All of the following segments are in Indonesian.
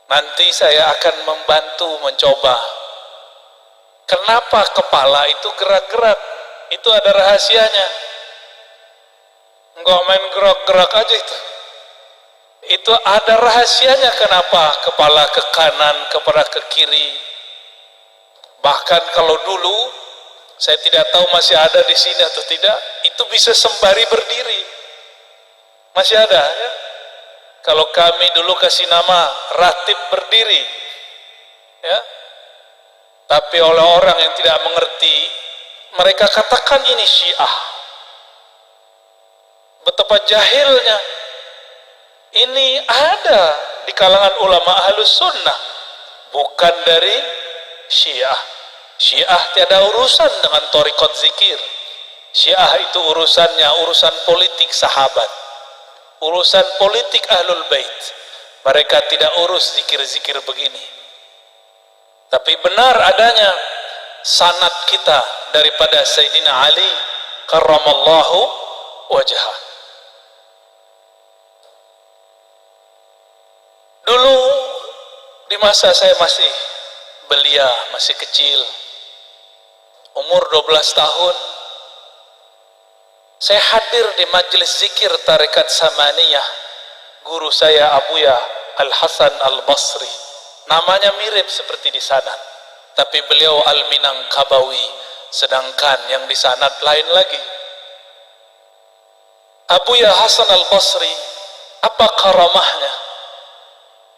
Nanti saya akan membantu mencoba. Kenapa kepala itu gerak-gerak? Itu ada rahasianya. Enggak main gerak-gerak aja itu. Itu ada rahasianya kenapa kepala ke kanan, kepala ke kiri. Bahkan kalau dulu, saya tidak tahu masih ada di sini atau tidak, itu bisa sembari berdiri. Masih ada ya? Kalau kami dulu kasih nama ratib berdiri. Ya. Tapi oleh orang yang tidak mengerti, mereka katakan ini Syiah. Betapa jahilnya. Ini ada di kalangan ulama Ahlus Sunnah, bukan dari Syiah. Syiah tiada urusan dengan thariqat zikir. Syiah itu urusannya urusan politik sahabat, urusan politik Ahlul Bait. Mereka tidak urus zikir-zikir begini. Tapi benar adanya sanad kita daripada Sayyidina Ali karramallahu wajhah. Dulu di masa saya masih belia, masih kecil, umur 12 tahun, saya hadir di majelis zikir Tarekat Samaniyah. Guru saya Abuya Al-Hasan Al-Basri. Namanya mirip seperti di sanad, tapi beliau Al-Minangkabawi, sedangkan yang di sanad lain lagi. Abuya Hasan Al-Basri, apa karamahnya?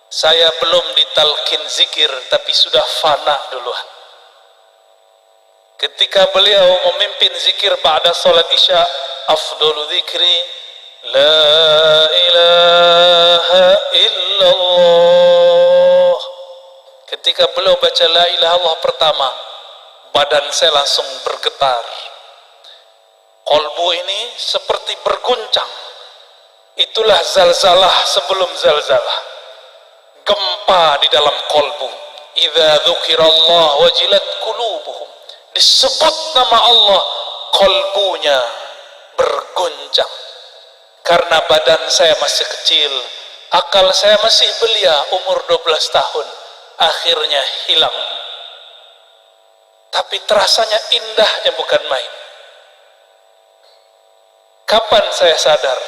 Saya belum ditalkin zikir, tapi sudah fana duluan. Ketika beliau memimpin zikir pada salat Isya, afdalu dzikri la ilaha illallah. Ketika beliau baca la ilaha illallah pertama, badan saya langsung bergetar. Kolbu ini seperti berguncang. Itulah zalzalah sebelum zalzalah. Gempa di dalam kolbu. Idza dzukirallah wajilat qulubuhum. Disebut nama Allah, kolbunya berguncang. Karena badan saya masih kecil, akal saya masih belia, umur 12 tahun, akhirnya hilang. Tapi terasanya indahnya bukan main. Kapan saya sadar?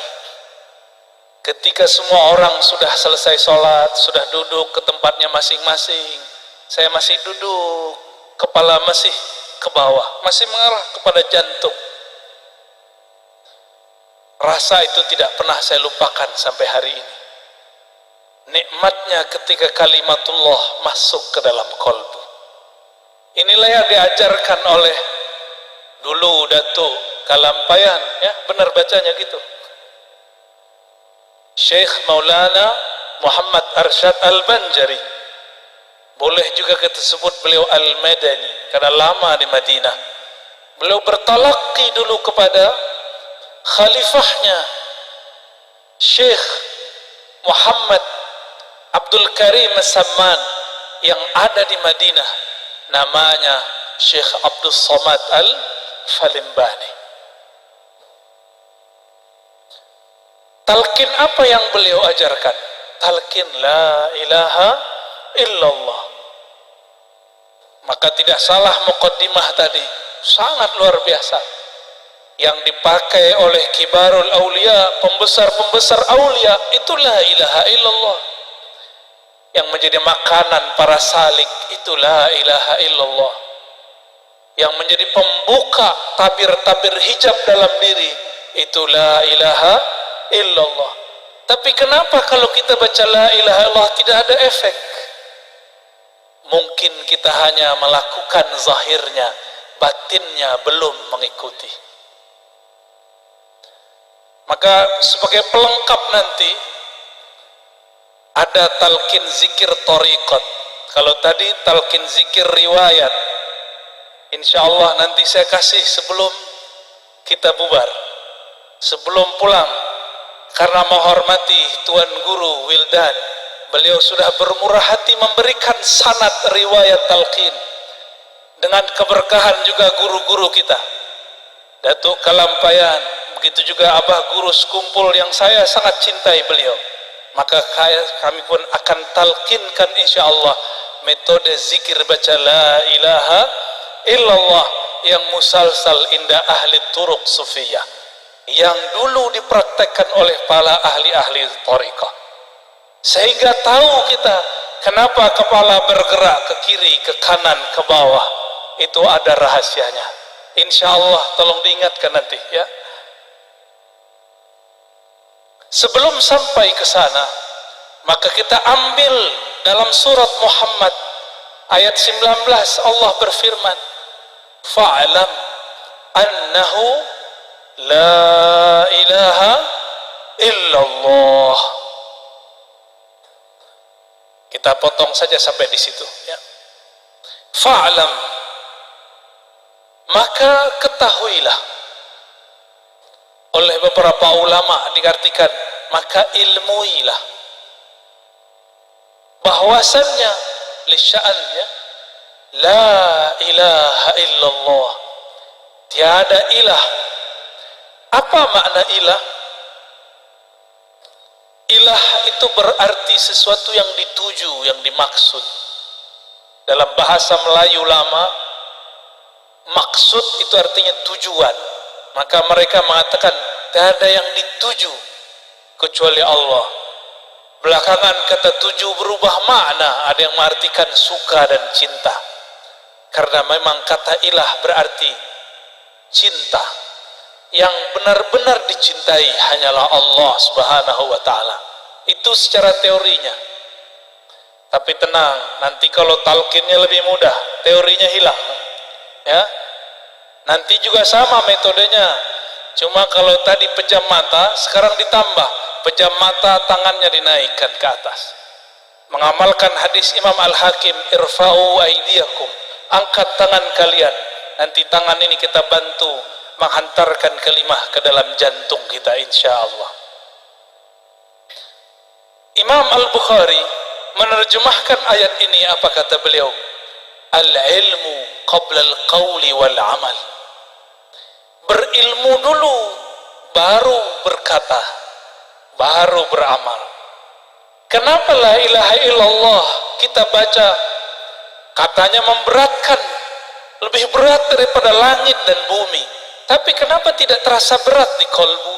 Ketika semua orang sudah selesai sholat, sudah duduk ke tempatnya masing-masing, saya masih duduk, kepala masih ke bawah, masih mengarah kepada jantung. Rasa itu tidak pernah saya lupakan sampai hari ini. Nikmatnya ketika kalimatullah masuk ke dalam kolbu. Inilah yang diajarkan oleh dulu Datuk Kalampayan, ya, benar bacanya gitu. Syekh Maulana Muhammad Arsyad Al-Banjari. Boleh juga kita sebut beliau Al-Madani, karena lama di Madinah. Beliau bertalaqi dulu kepada khalifahnya Syekh Muhammad Abdul Karim As-Samman yang ada di Madinah, namanya Syekh Abdul Somad Al-Falimbani. Talqin apa yang beliau ajarkan? Talqin la ilaha illallah. Maka tidak salah muqaddimah tadi, sangat luar biasa. Yang dipakai oleh kibarul aulia, pembesar-pembesar aulia, itu la ilaha illallah. Yang menjadi makanan para salik, itu la ilaha illallah. Yang menjadi pembuka tabir-tabir hijab dalam diri, itu la ilaha illallah. Tapi kenapa kalau kita baca la ilaha illallah tidak ada efek? Mungkin kita hanya melakukan zahirnya, batinnya belum mengikuti. Maka sebagai pelengkap nanti ada talqin zikir thariqat. Kalau tadi talqin zikir riwayat, insya Allah nanti saya kasih sebelum kita bubar, sebelum pulang. Karena menghormati Tuan Guru Wildan, beliau sudah bermurah hati memberikan sanad riwayat talqin. Dengan keberkahan juga guru-guru kita, Datuk Kalampayan, begitu juga Abah Guru Sekumpul yang saya sangat cintai beliau, Maka kami pun akan talkinkan insyaallah metode zikir baca la ilaha illallah yang musalsal inda ahli turuq sufiyah, yang dulu dipraktekkan oleh para ahli-ahli thariqah, sehingga tahu kita kenapa kepala bergerak ke kiri, ke kanan, ke bawah. Itu ada rahasianya. Insyaallah tolong diingatkan nanti ya. Sebelum sampai ke sana, maka kita ambil dalam surat Muhammad ayat 19, Allah berfirman, fa'lam annahu la ilaha illallah. Kita potong saja sampai di situ ya. Fa'lam, maka ketahuilah. Oleh beberapa ulama diartikan maka ilmuilah, bahwasannya lisya'annya la ilaha illallah, tiada ilah. Apa makna ilah? Ilah itu berarti sesuatu yang dituju, yang dimaksud. Dalam bahasa Melayu lama, maksud itu artinya tujuan. Maka mereka mengatakan tidak ada yang dituju kecuali Allah. Belakangan kata tuju berubah makna, ada yang mengartikan suka dan cinta. Karena memang kata ilah berarti cinta. Yang benar-benar dicintai hanyalah Allah Subhanahu wa ta'ala. Itu secara teorinya. Tapi tenang, nanti kalau talqinnya lebih mudah, teorinya hilang. Ya. Nanti juga sama metodenya. Cuma kalau tadi pejam mata, sekarang ditambah pejam mata, tangannya dinaikkan ke atas. Mengamalkan hadis Imam Al-Hakim, irfa'u aidiyakum, angkat tangan kalian. Nanti tangan ini kita bantu menghantarkan kalimah ke dalam jantung kita insyaallah. Imam Al-Bukhari menerjemahkan ayat ini, apa kata beliau? Al-ilmu qabla al-qawli wal-amal. Berilmu dulu, baru berkata, baru beramal. Kenapa la ilaha illallah kita baca katanya memberatkan, lebih berat daripada langit dan bumi, tapi kenapa tidak terasa berat di kolbu?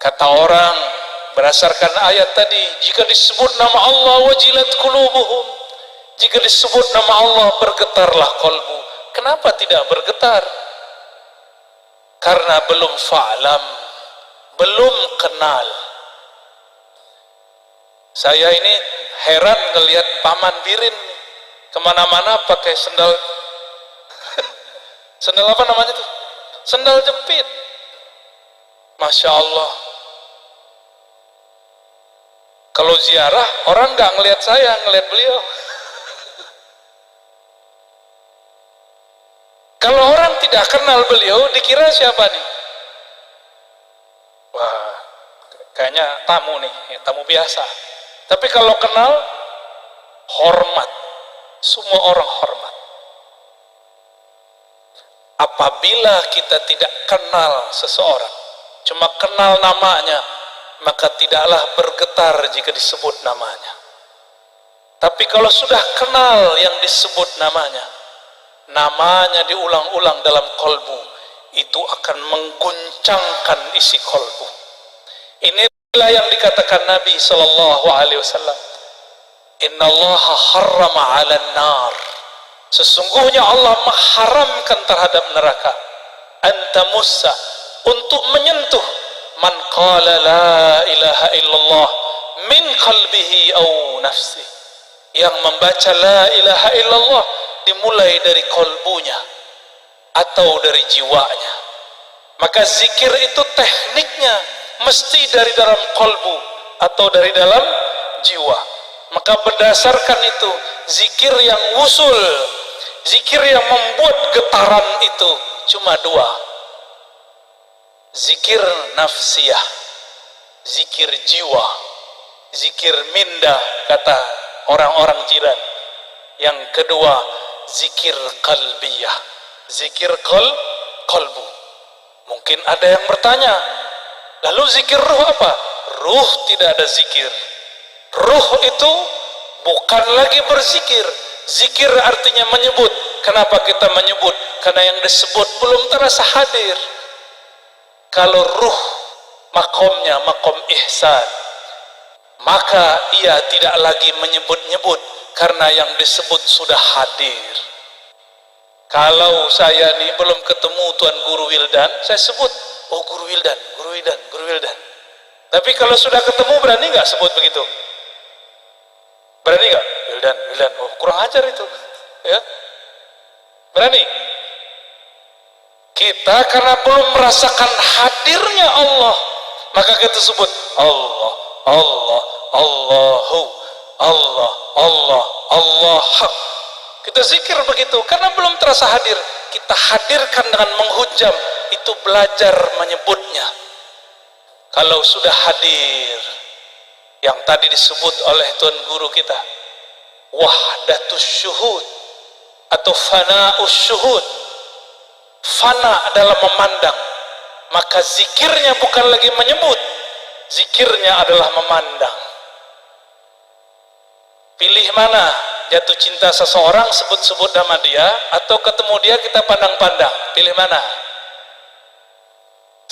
Kata orang berdasarkan ayat tadi, jika disebut nama Allah wajilat qulubuhum, jika disebut nama Allah bergetarlah kolbu. Kenapa tidak bergetar? Karena belum fa'lam, belum kenal. Saya ini heran ngelihat Paman Birin kemana-mana pakai sendal sendal apa namanya tuh? Sendal jepit. Masya Allah. Kalau ziarah orang nggak ngelihat saya, ngelihat beliau. Kalau orang tidak kenal beliau, dikira siapa nih? Wah, kayaknya tamu nih, tamu biasa. Tapi kalau kenal, hormat. Semua orang hormat. Apabila kita tidak kenal seseorang, cuma kenal namanya, maka tidaklah bergetar jika disebut namanya. Tapi kalau sudah kenal yang disebut namanya, namanya diulang-ulang dalam kolbu, itu akan mengguncangkan isi kolbu. Inilah yang dikatakan Nabi SAW, Inna Allah harrama 'alan nar, sesungguhnya Allah mengharamkan terhadap neraka, antamussa, untuk menyentuh, man qala la ilaha illallah min qalbihi aw nafsi, yang membaca la ilaha illallah dimulai dari kolbunya atau dari jiwanya. Maka zikir itu tekniknya mesti dari dalam kolbu atau dari dalam jiwa. Maka berdasarkan itu, zikir yang wusul, zikir yang membuat getaran itu cuma dua. Zikir nafsiyah, zikir jiwa, zikir minda kata orang-orang jiran. Yang kedua, zikir qalbiyah, zikir kolbu. Mungkin ada yang bertanya, lalu zikir ruh apa? ruh tidak ada zikir. Ruh itu bukan lagi berzikir. Zikir artinya menyebut. Kenapa kita menyebut? Karena yang disebut belum terasa hadir. Kalau ruh makomnya makom ihsan, maka ia tidak lagi menyebut-nyebut karena yang disebut sudah hadir. Kalau saya nih belum ketemu Tuan Guru Wildan, saya sebut, oh Guru Wildan, Guru Wildan, Guru Wildan. Tapi kalau sudah ketemu berani nggak sebut begitu? Berani nggak? Wildan, Wildan, oh kurang ajar itu, ya? Berani? Kita karena belum merasakan hadirnya Allah, maka kita sebut Allah, Allah, Allahu, Allah, Allah, Allah. Kita zikir begitu karena belum terasa hadir. Kita hadirkan dengan menghujam, itu belajar menyebutnya. Kalau sudah hadir, yang tadi disebut oleh Tuan Guru kita, wahdatus syuhud atau fana'us syuhud, fana dalam memandang, maka zikirnya bukan lagi menyebut, zikirnya adalah memandang. Pilih mana? Jatuh cinta seseorang, sebut-sebut nama dia, atau ketemu dia kita pandang-pandang? Pilih mana?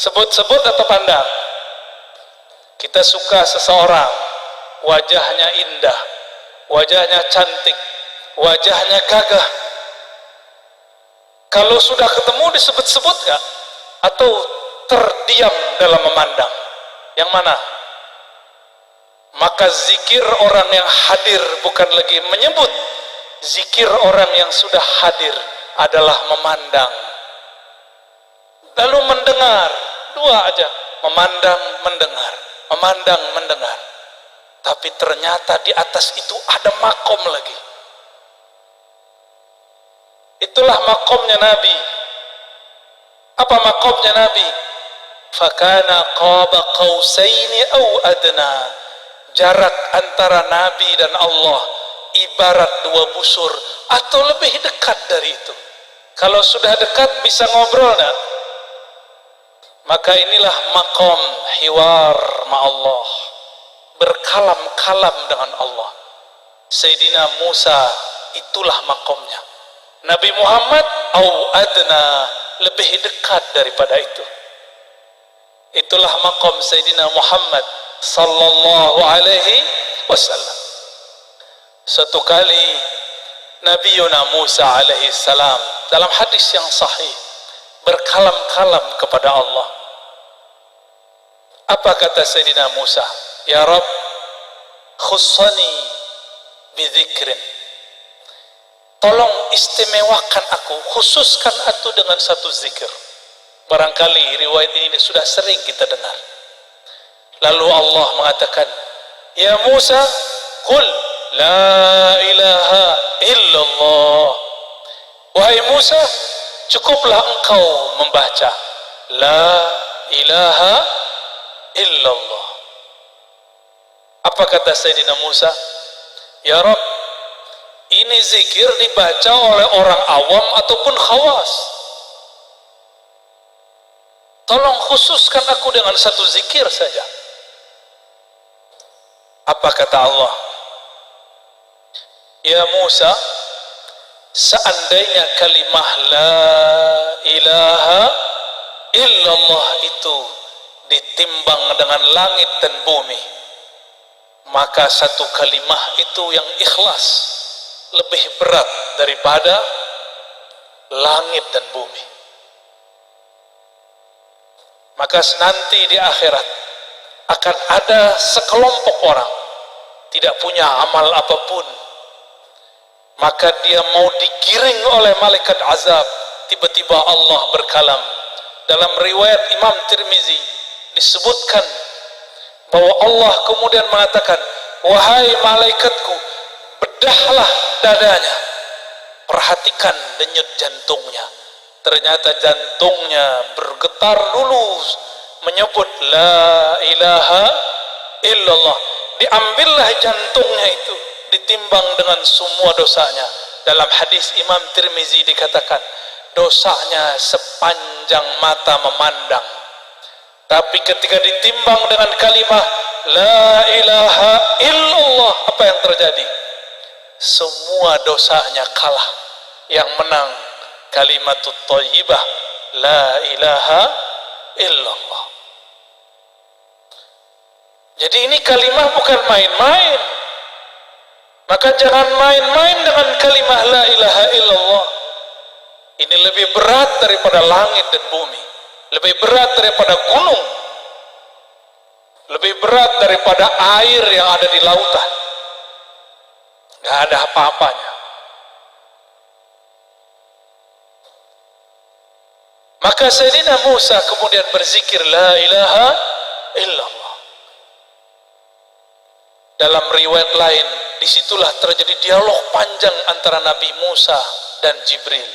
Sebut-sebut atau pandang? Kita suka seseorang, wajahnya indah, wajahnya cantik, wajahnya gagah. Kalau sudah ketemu disebut-sebut gak? Atau terdiam dalam memandang? Yang mana? Maka zikir orang yang hadir bukan lagi menyebut. Zikir orang yang sudah hadir adalah memandang. Lalu mendengar, dua aja, memandang, mendengar, memandang, mendengar. Tapi ternyata di atas itu ada makom lagi. Itulah makomnya Nabi. Apa makomnya Nabi? Fakana qaba qausaini au adna. Jarak antara Nabi dan Allah ibarat dua busur atau lebih dekat dari itu. Kalau sudah dekat bisa ngobrol nak? Maka inilah makom hiwar ma'allah, berkalam-kalam dengan Allah. Sayyidina Musa itulah makomnya. Nabi Muhammad au adna, lebih dekat daripada itu. Itulah makom Sayyidina Muhammad sallallahu alaihi wasallam. Satu kali Nabi Musa alaihi salam dalam hadis yang sahih berkalam-kalam kepada Allah. Apa kata Sayyidina Musa? Ya Rabb, khussani bidzikrin. Tolong istimewakan aku, khususkan aku dengan satu zikir. Barangkali riwayat ini sudah sering kita dengar. Lalu Allah mengatakan, Ya Musa, qul la ilaha illallah. Wahai Musa, cukuplah engkau membaca la ilaha illallah. Apa kata Sayyidina Musa? Ya Rabb, ini zikir dibaca oleh orang awam ataupun khawas. Tolong khususkan aku dengan satu zikir saja. Apa kata Allah? Ya Musa, seandainya kalimah la ilaha illallah itu ditimbang dengan langit dan bumi, maka satu kalimah itu yang ikhlas lebih berat daripada langit dan bumi. Maka nanti di akhirat akan ada sekelompok orang tidak punya amal apapun, maka dia mau digiring oleh malaikat azab. Tiba-tiba Allah berkalam. Dalam riwayat Imam Tirmizi disebutkan bahwa Allah kemudian mengatakan, wahai malaikatku, bedahlah dadanya, perhatikan denyut jantungnya. Ternyata jantungnya bergetar dulu menyebut la ilaha illallah. Diambillah jantungnya itu, ditimbang dengan semua dosanya. Dalam hadis Imam Tirmizi dikatakan, dosanya sepanjang mata memandang. Tapi ketika ditimbang dengan kalimat la ilaha illallah, apa yang terjadi? Semua dosanya kalah. Yang menang kalimatut thayyibah la ilaha illallah. Jadi ini kalimat bukan main-main. Maka jangan main-main dengan kalimat la ilaha illallah. Ini lebih berat daripada langit dan bumi, lebih berat daripada gunung, lebih berat daripada air yang ada di lautan. Gak ada apa-apanya. Maka Sayyidina Musa kemudian berzikir la ilaha illallah. Dalam riwayat lain, disitulah terjadi dialog panjang antara Nabi Musa dan Jibril.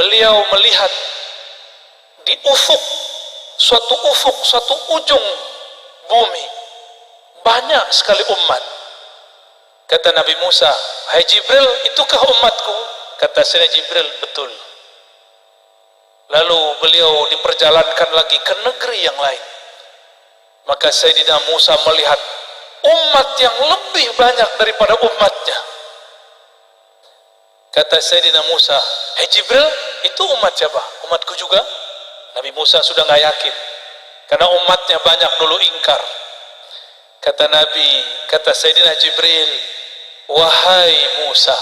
Beliau melihat di ufuk, suatu ujung bumi, banyak sekali umat. Kata Nabi Musa, hai Jibril, itukah umatku? Kata Sayyidina Jibril, betul. Lalu beliau diperjalankan lagi ke negeri yang lain. Maka Sayyidina Musa melihat umat yang lebih banyak daripada umatnya. Kata Sayyidina Musa, hai Jibril, itu umat siapa? Umatku juga? Nabi Musa sudah gak yakin, karena umatnya banyak dulu ingkar. Kata Sayyidina Jibril, wahai Musa,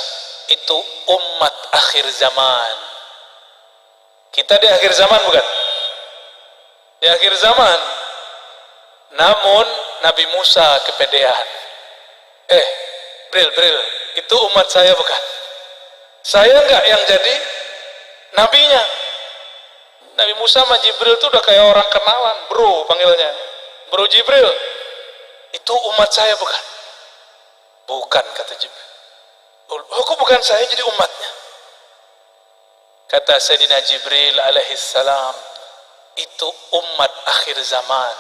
itu umat akhir zaman. Kita di akhir zaman bukan? Di akhir zaman. Namun Nabi Musa kepedean. Bril, itu umat saya bukan? Saya enggak yang jadi nabinya. Nabi Musa sama Jibril itu udah kayak orang kenalan, bro panggilnya. Bro Jibril, itu umat saya bukan? Bukan, kata Jibril. Oh, kok bukan saya jadi umatnya? Kata Sayyidina Jibril alaihissalam, itu umat akhir zaman.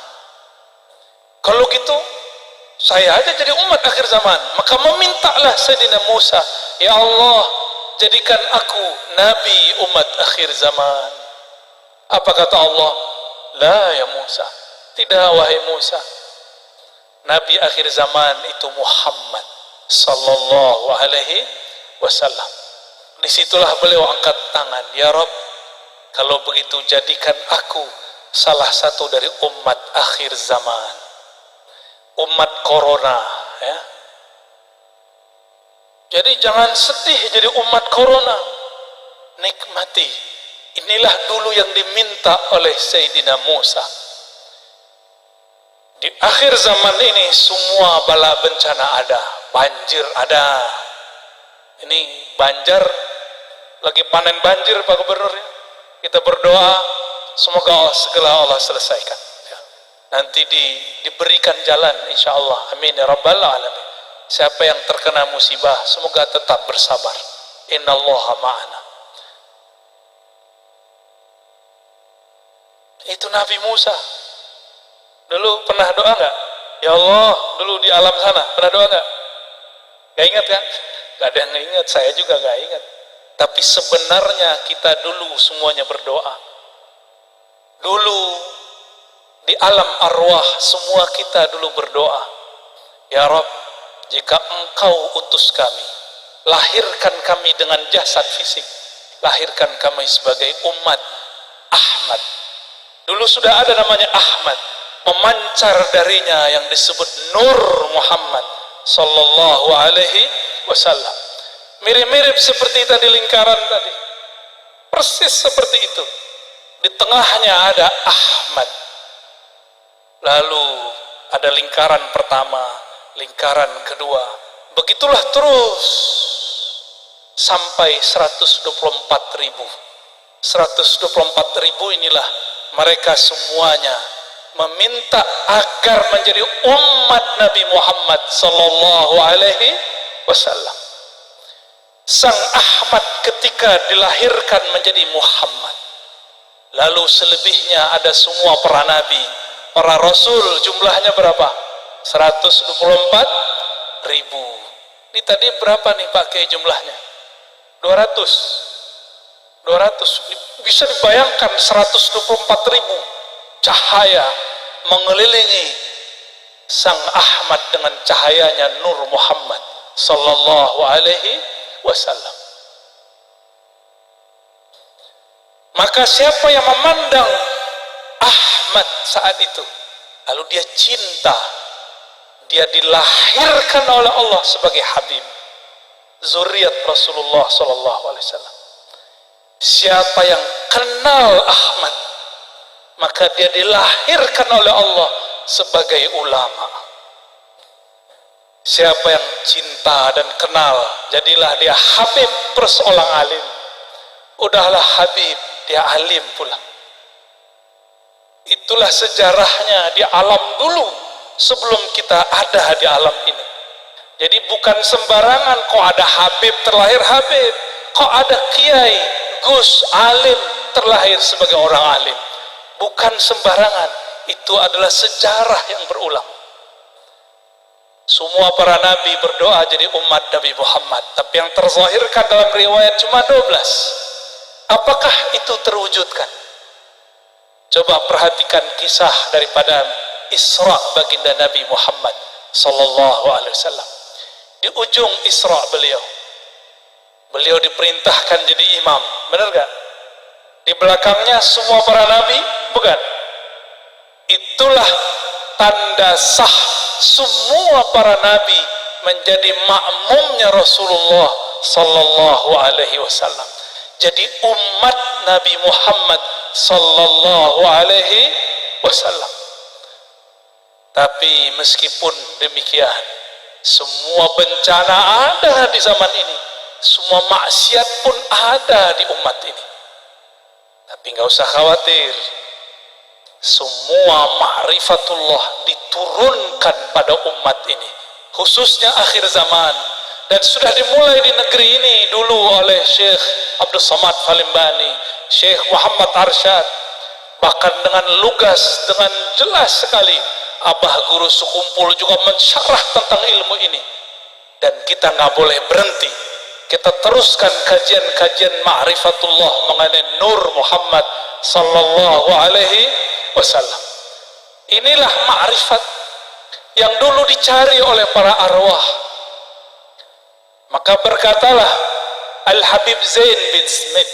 Kalau gitu, saya aja jadi umat akhir zaman. Maka memintalah Sayyidina Musa, ya Allah, jadikan aku nabi umat akhir zaman. Apa kata Allah? La ya Musa, tidak wahai Musa. Nabi akhir zaman itu Muhammad sallallahu alaihi wasallam. Disitulah beliau angkat tangan, ya Rabb, kalau begitu jadikan aku salah satu dari umat akhir zaman, umat corona, ya. Jadi jangan sedih jadi umat corona, nikmati. Inilah dulu yang diminta oleh Sayyidina Musa. Di akhir zaman ini semua bala bencana ada, banjir ada. Ini Banjar lagi panen banjir Pak Gubernur, ya. Kita berdoa semoga segala Allah selesaikan, ya. Nanti diberikan jalan insya Allah, amin ya rabbal alamin. Siapa yang terkena musibah semoga tetap bersabar, innallaha ma'ana. Itu Nabi Musa dulu pernah doa nggak? Ya Allah, dulu di alam sana pernah doa nggak? Gak ingat kan? Gak ada yang ingat, saya juga gak ingat. Tapi sebenarnya kita dulu semuanya berdoa. Dulu di alam arwah semua kita dulu berdoa, ya Rabb, jika Engkau utus kami, lahirkan kami dengan jasad fisik, lahirkan kami sebagai umat Ahmad. Dulu sudah ada namanya Ahmad, memancar darinya yang disebut Nur Muhammad sallallahu alaihi wasallam. Mirip-mirip seperti tadi lingkaran tadi, persis seperti itu. Di tengahnya ada Ahmad, lalu ada lingkaran pertama, lingkaran kedua, begitulah terus sampai 124.000. 124.000 inilah mereka semuanya meminta agar menjadi umat Nabi Muhammad sallallahu alaihi wasallam. Sang Ahmad ketika dilahirkan menjadi Muhammad. Lalu selebihnya ada semua para nabi, para rasul, jumlahnya berapa? 124.000. Ini tadi berapa nih Pak Kiai jumlahnya? 200. Bisa dibayangkan 124.000 cahaya mengelilingi Sang Ahmad dengan cahayanya Nur Muhammad sallallahu alaihi wasallam. Maka siapa yang memandang Ahmad saat itu, lalu dia cinta, dia dilahirkan oleh Allah sebagai Habib, zuriat Rasulullah sallallahu alaihi wasallam. Siapa yang kenal Ahmad, maka dia dilahirkan oleh Allah sebagai ulama. Siapa yang cinta dan kenal, jadilah dia Habib plus orang alim. Udahlah Habib, dia alim pula. Itulah sejarahnya di alam dulu sebelum kita ada di alam ini. Jadi bukan sembarangan kok ada Habib terlahir Habib, kok ada kiai, gus, alim terlahir sebagai orang alim. Bukan sembarangan, itu adalah sejarah yang berulang. Semua para nabi berdoa jadi umat Nabi Muhammad, tapi yang terzahirkan dalam riwayat cuma 12. Apakah itu terwujudkan? Coba perhatikan kisah daripada Isra baginda Nabi Muhammad sallallahu alaihi wasallam. Di ujung Isra beliau diperintahkan jadi imam, benar gak? Di belakangnya semua para nabi, bukan? Itulah tanda sah semua para nabi menjadi makmumnya Rasulullah sallallahu alaihi wasallam. Jadi umat Nabi Muhammad sallallahu alaihi wasallam. Tapi meskipun demikian, semua bencana ada di zaman ini, semua maksiat pun ada di umat ini. Tapi nggak usah khawatir, semua ma'rifatullah diturunkan pada umat ini, khususnya akhir zaman, dan sudah dimulai di negeri ini dulu oleh Syekh Abdul Samad Falimbani, Syekh Muhammad Arsyad, bahkan dengan lugas, dengan jelas sekali abah guru sekumpul juga mensyarah tentang ilmu ini. Dan kita nggak boleh berhenti, kita teruskan kajian-kajian ma'rifatullah mengenai Nur Muhammad sallallahu alaihi wasallam. Inilah ma'rifat yang dulu dicari oleh para arwah. Maka berkatalah Al-Habib Zain bin Smith,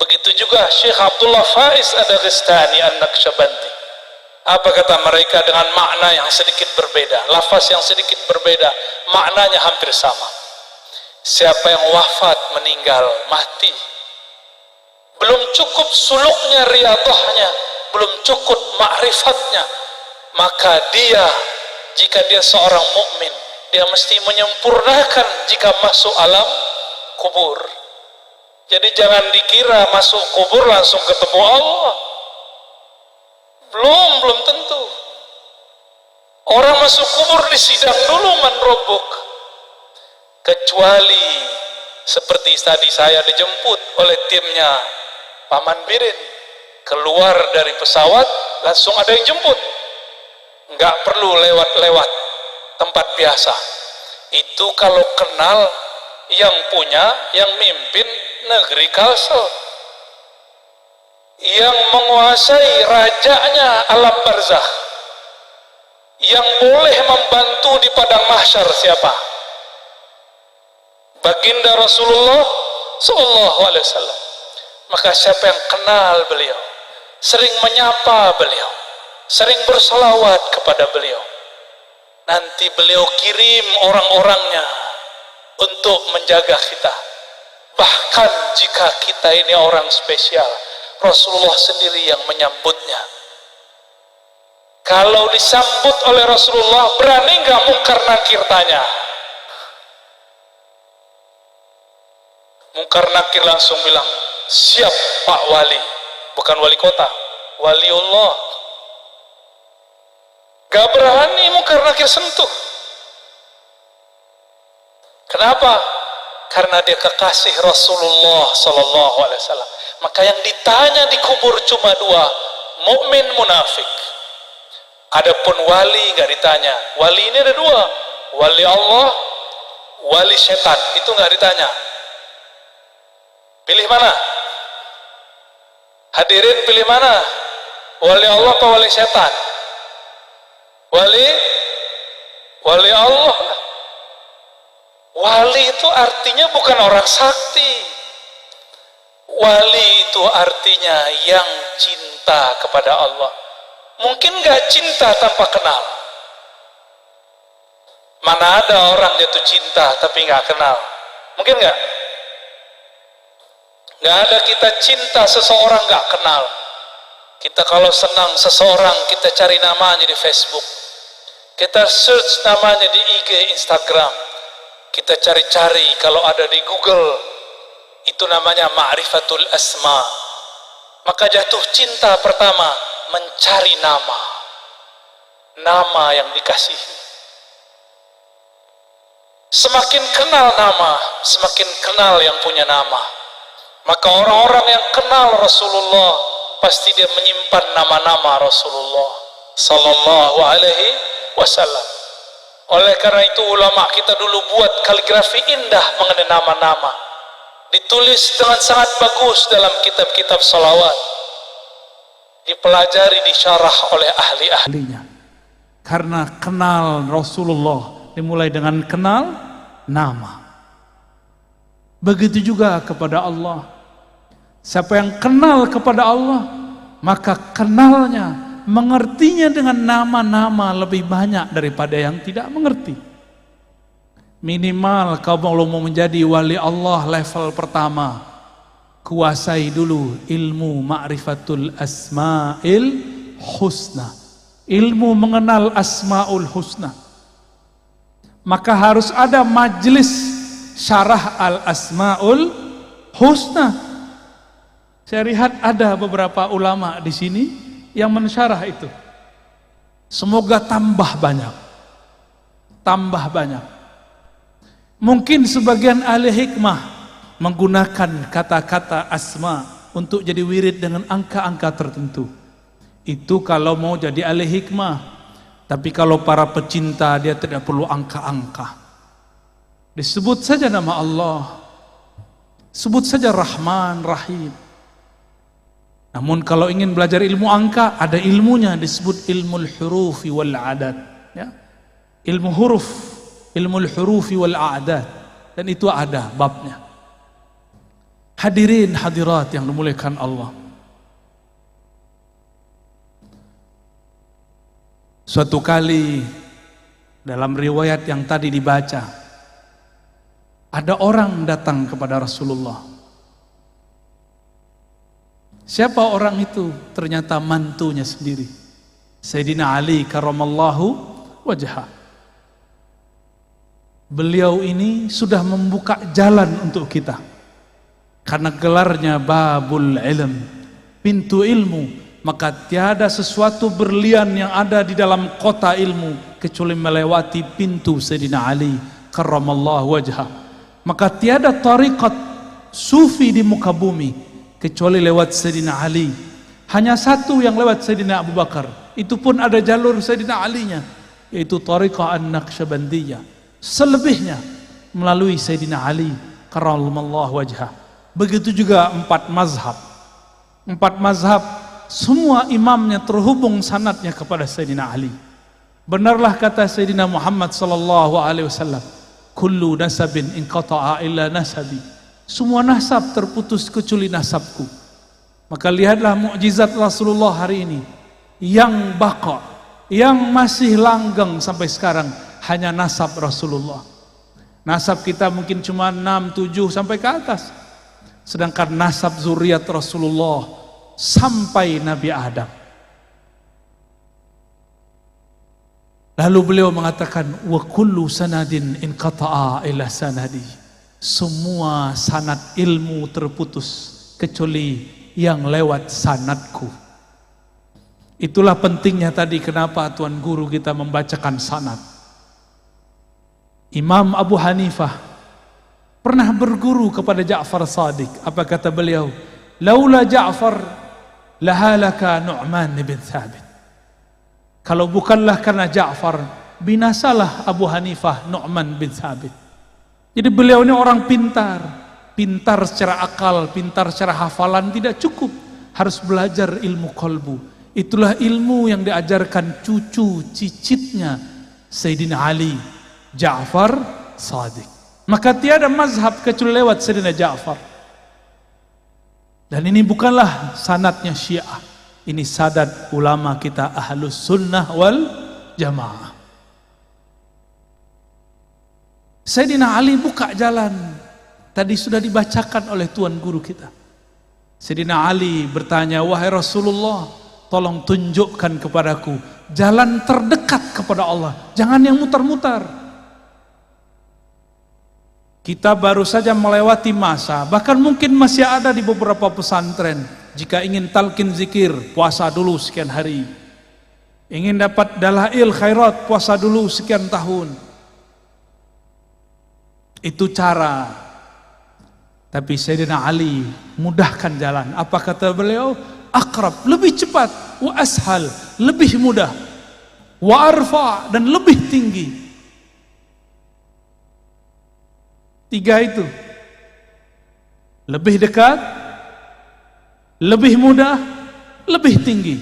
begitu juga Syekh Abdullah Faiz Ad-Daghestani An-Naqsyabandi. Apa kata mereka dengan makna yang sedikit berbeda, lafaz yang sedikit berbeda, maknanya hampir sama. Siapa yang wafat, meninggal, mati, belum cukup suluknya, riyadhahnya, belum cukup ma'rifatnya, maka dia, jika dia seorang mukmin, dia mesti menyempurnakan jika masuk alam kubur. Jadi jangan dikira masuk kubur langsung ketemu Allah. Belum tentu. Orang masuk kubur disidang dulu man rabbuk. Kecuali seperti tadi saya dijemput oleh timnya Paman Birin, keluar dari pesawat langsung ada yang jemput, nggak perlu lewat tempat biasa. Itu kalau kenal yang punya, yang mimpin negeri Kalsel, yang menguasai rajanya alam barzakh, yang boleh membantu di padang mahsyar siapa? Baginda Rasulullah sallallahu alaihi wasallam. Maka siapa yang kenal beliau, sering menyapa beliau, sering bersalawat kepada beliau, nanti beliau kirim orang-orangnya untuk menjaga kita. Bahkan jika kita ini orang spesial, Rasulullah sendiri yang menyambutnya. Kalau disambut oleh Rasulullah, berani nggak mungkar nakir tanya? Mungkar nakir langsung bilang, siap Pak Wali, bukan wali kota, waliullah. Gak berani mungkar nakir sentuh. Kenapa? Karena dia kekasih Rasulullah sallallahu alaihi wasallam. Maka yang ditanya di kubur cuma dua, mukmin, munafik. Adapun wali nggak ditanya. Wali ini ada dua, wali Allah, wali setan. Itu nggak ditanya. Pilih mana? Hadirin pilih mana? Wali Allah apa wali setan? Wali Allah. Wali itu artinya bukan orang sakti. Wali itu artinya yang cinta kepada Allah. Mungkin gak cinta tanpa kenal. Mana ada orang jatuh cinta tapi gak kenal? Mungkin gak? Gak ada kita cinta seseorang gak kenal. Kita kalau senang seseorang, kita cari namanya di Facebook, kita search namanya di IG, Instagram, kita cari-cari kalau ada di Google. Itu namanya ma'rifatul asma. Maka jatuh cinta pertama mencari nama yang dikasih. Semakin kenal nama, semakin kenal yang punya nama. Maka orang-orang yang kenal Rasulullah pasti dia menyimpan nama-nama Rasulullah sallallahu alaihi wasallam. Oleh karena itu ulama kita dulu buat kaligrafi indah mengenai nama-nama, ditulis dengan sangat bagus dalam kitab-kitab salawat, dipelajari, disyarah oleh ahli-ahlinya. Karena kenal Rasulullah dimulai dengan kenal nama. Begitu juga kepada Allah. Siapa yang kenal kepada Allah, maka kenalnya, mengertinya dengan nama-nama lebih banyak daripada yang tidak mengerti. Minimal kalau mau menjadi wali Allah level pertama, kuasai dulu ilmu ma'rifatul asma'il husna, ilmu mengenal asma'ul husna. Maka harus ada majlis syarah al asma'ul husna. Saya lihat ada beberapa ulama di sini yang mensyarah itu. Semoga tambah banyak. Mungkin sebagian ahli hikmah menggunakan kata-kata asma untuk jadi wirid dengan angka-angka tertentu. Itu kalau mau jadi ahli hikmah. Tapi kalau para pecinta dia tidak perlu angka-angka. Disebut saja nama Allah. Sebut saja Rahman, Rahim. Namun kalau ingin belajar ilmu angka, ada ilmunya, disebut ilmu hurufi wal adat, ya. Ilmu huruf, ilmu hurufi wal adat, dan itu ada babnya. Hadirin hadirat yang dimuliakan Allah. Suatu kali dalam riwayat yang tadi dibaca, ada orang datang kepada Rasulullah. Siapa orang itu? Ternyata mantunya sendiri, Sayyidina Ali karramallahu wajhah. Beliau ini sudah membuka jalan untuk kita, karena gelarnya babul ilm, pintu ilmu. Maka tiada sesuatu berlian yang ada di dalam kota ilmu kecuali melewati pintu Sayyidina Ali karramallahu wajhah. Maka tiada tariqat sufi di muka bumi kecuali lewat Sayyidina Ali. Hanya satu yang lewat Sayyidina Abu Bakar, itu pun ada jalur Sayyidina Ali-nya, yaitu Tariqah An-Naqsyabandiyah. Selebihnya melalui Sayyidina Ali karramallahu wajhah. Begitu juga 4 mazhab. 4 mazhab semua imamnya terhubung sanadnya kepada Sayyidina Ali. Benarlah kata Sayyidina Muhammad sallallahu alaihi wasallam, kullu nasabin inqata'a illa nasabi. Semua nasab terputus kecuali nasabku. Maka lihatlah mukjizat Rasulullah hari ini, yang baqa, yang masih langgeng sampai sekarang, hanya nasab Rasulullah. Nasab kita mungkin cuma 6, 7 sampai ke atas, sedangkan nasab zuriat Rasulullah sampai Nabi Adam. Lalu beliau mengatakan, wa kullu sanadin inqata'a ila sanadi. Semua sanad ilmu terputus kecuali yang lewat sanadku. Itulah pentingnya tadi kenapa Tuan Guru kita membacakan sanad. Imam Abu Hanifah pernah berguru kepada Ja'far Shadiq. Apa kata beliau? Laula Ja'far lahalaka Nu'man bin Thabit. Kalau bukanlah karena Ja'far, binasalah Abu Hanifah Nu'man bin Thabit. Jadi beliau ini orang pintar. Pintar secara akal, pintar secara hafalan tidak cukup. Harus belajar ilmu qalbu, Itulah ilmu yang diajarkan cucu cicitnya Sayyidina Ali, Ja'far Shadiq. Maka tiada mazhab kecuali lewat Sayyidina Ja'far. Dan ini bukanlah sanadnya Syiah. Ini sadat ulama kita Ahlus Sunnah wal Jamaah. Sayyidina Ali buka jalan. Tadi sudah dibacakan oleh Tuan Guru kita. Sayyidina Ali bertanya, wahai Rasulullah, tolong tunjukkan kepadaku jalan terdekat kepada Allah. Jangan yang mutar-mutar. Kita baru saja melewati masa, bahkan mungkin masih ada di beberapa pesantren. Jika ingin talqin zikir, puasa dulu sekian hari. Ingin dapat dalail khairat, puasa dulu sekian tahun. Itu cara. Tapi Sayyidina Ali mudahkan jalan. Apa kata beliau? Akrab, lebih cepat. Wa ashal, lebih mudah. Wa arfa, dan lebih tinggi. 3 itu. Lebih dekat, lebih mudah, lebih tinggi.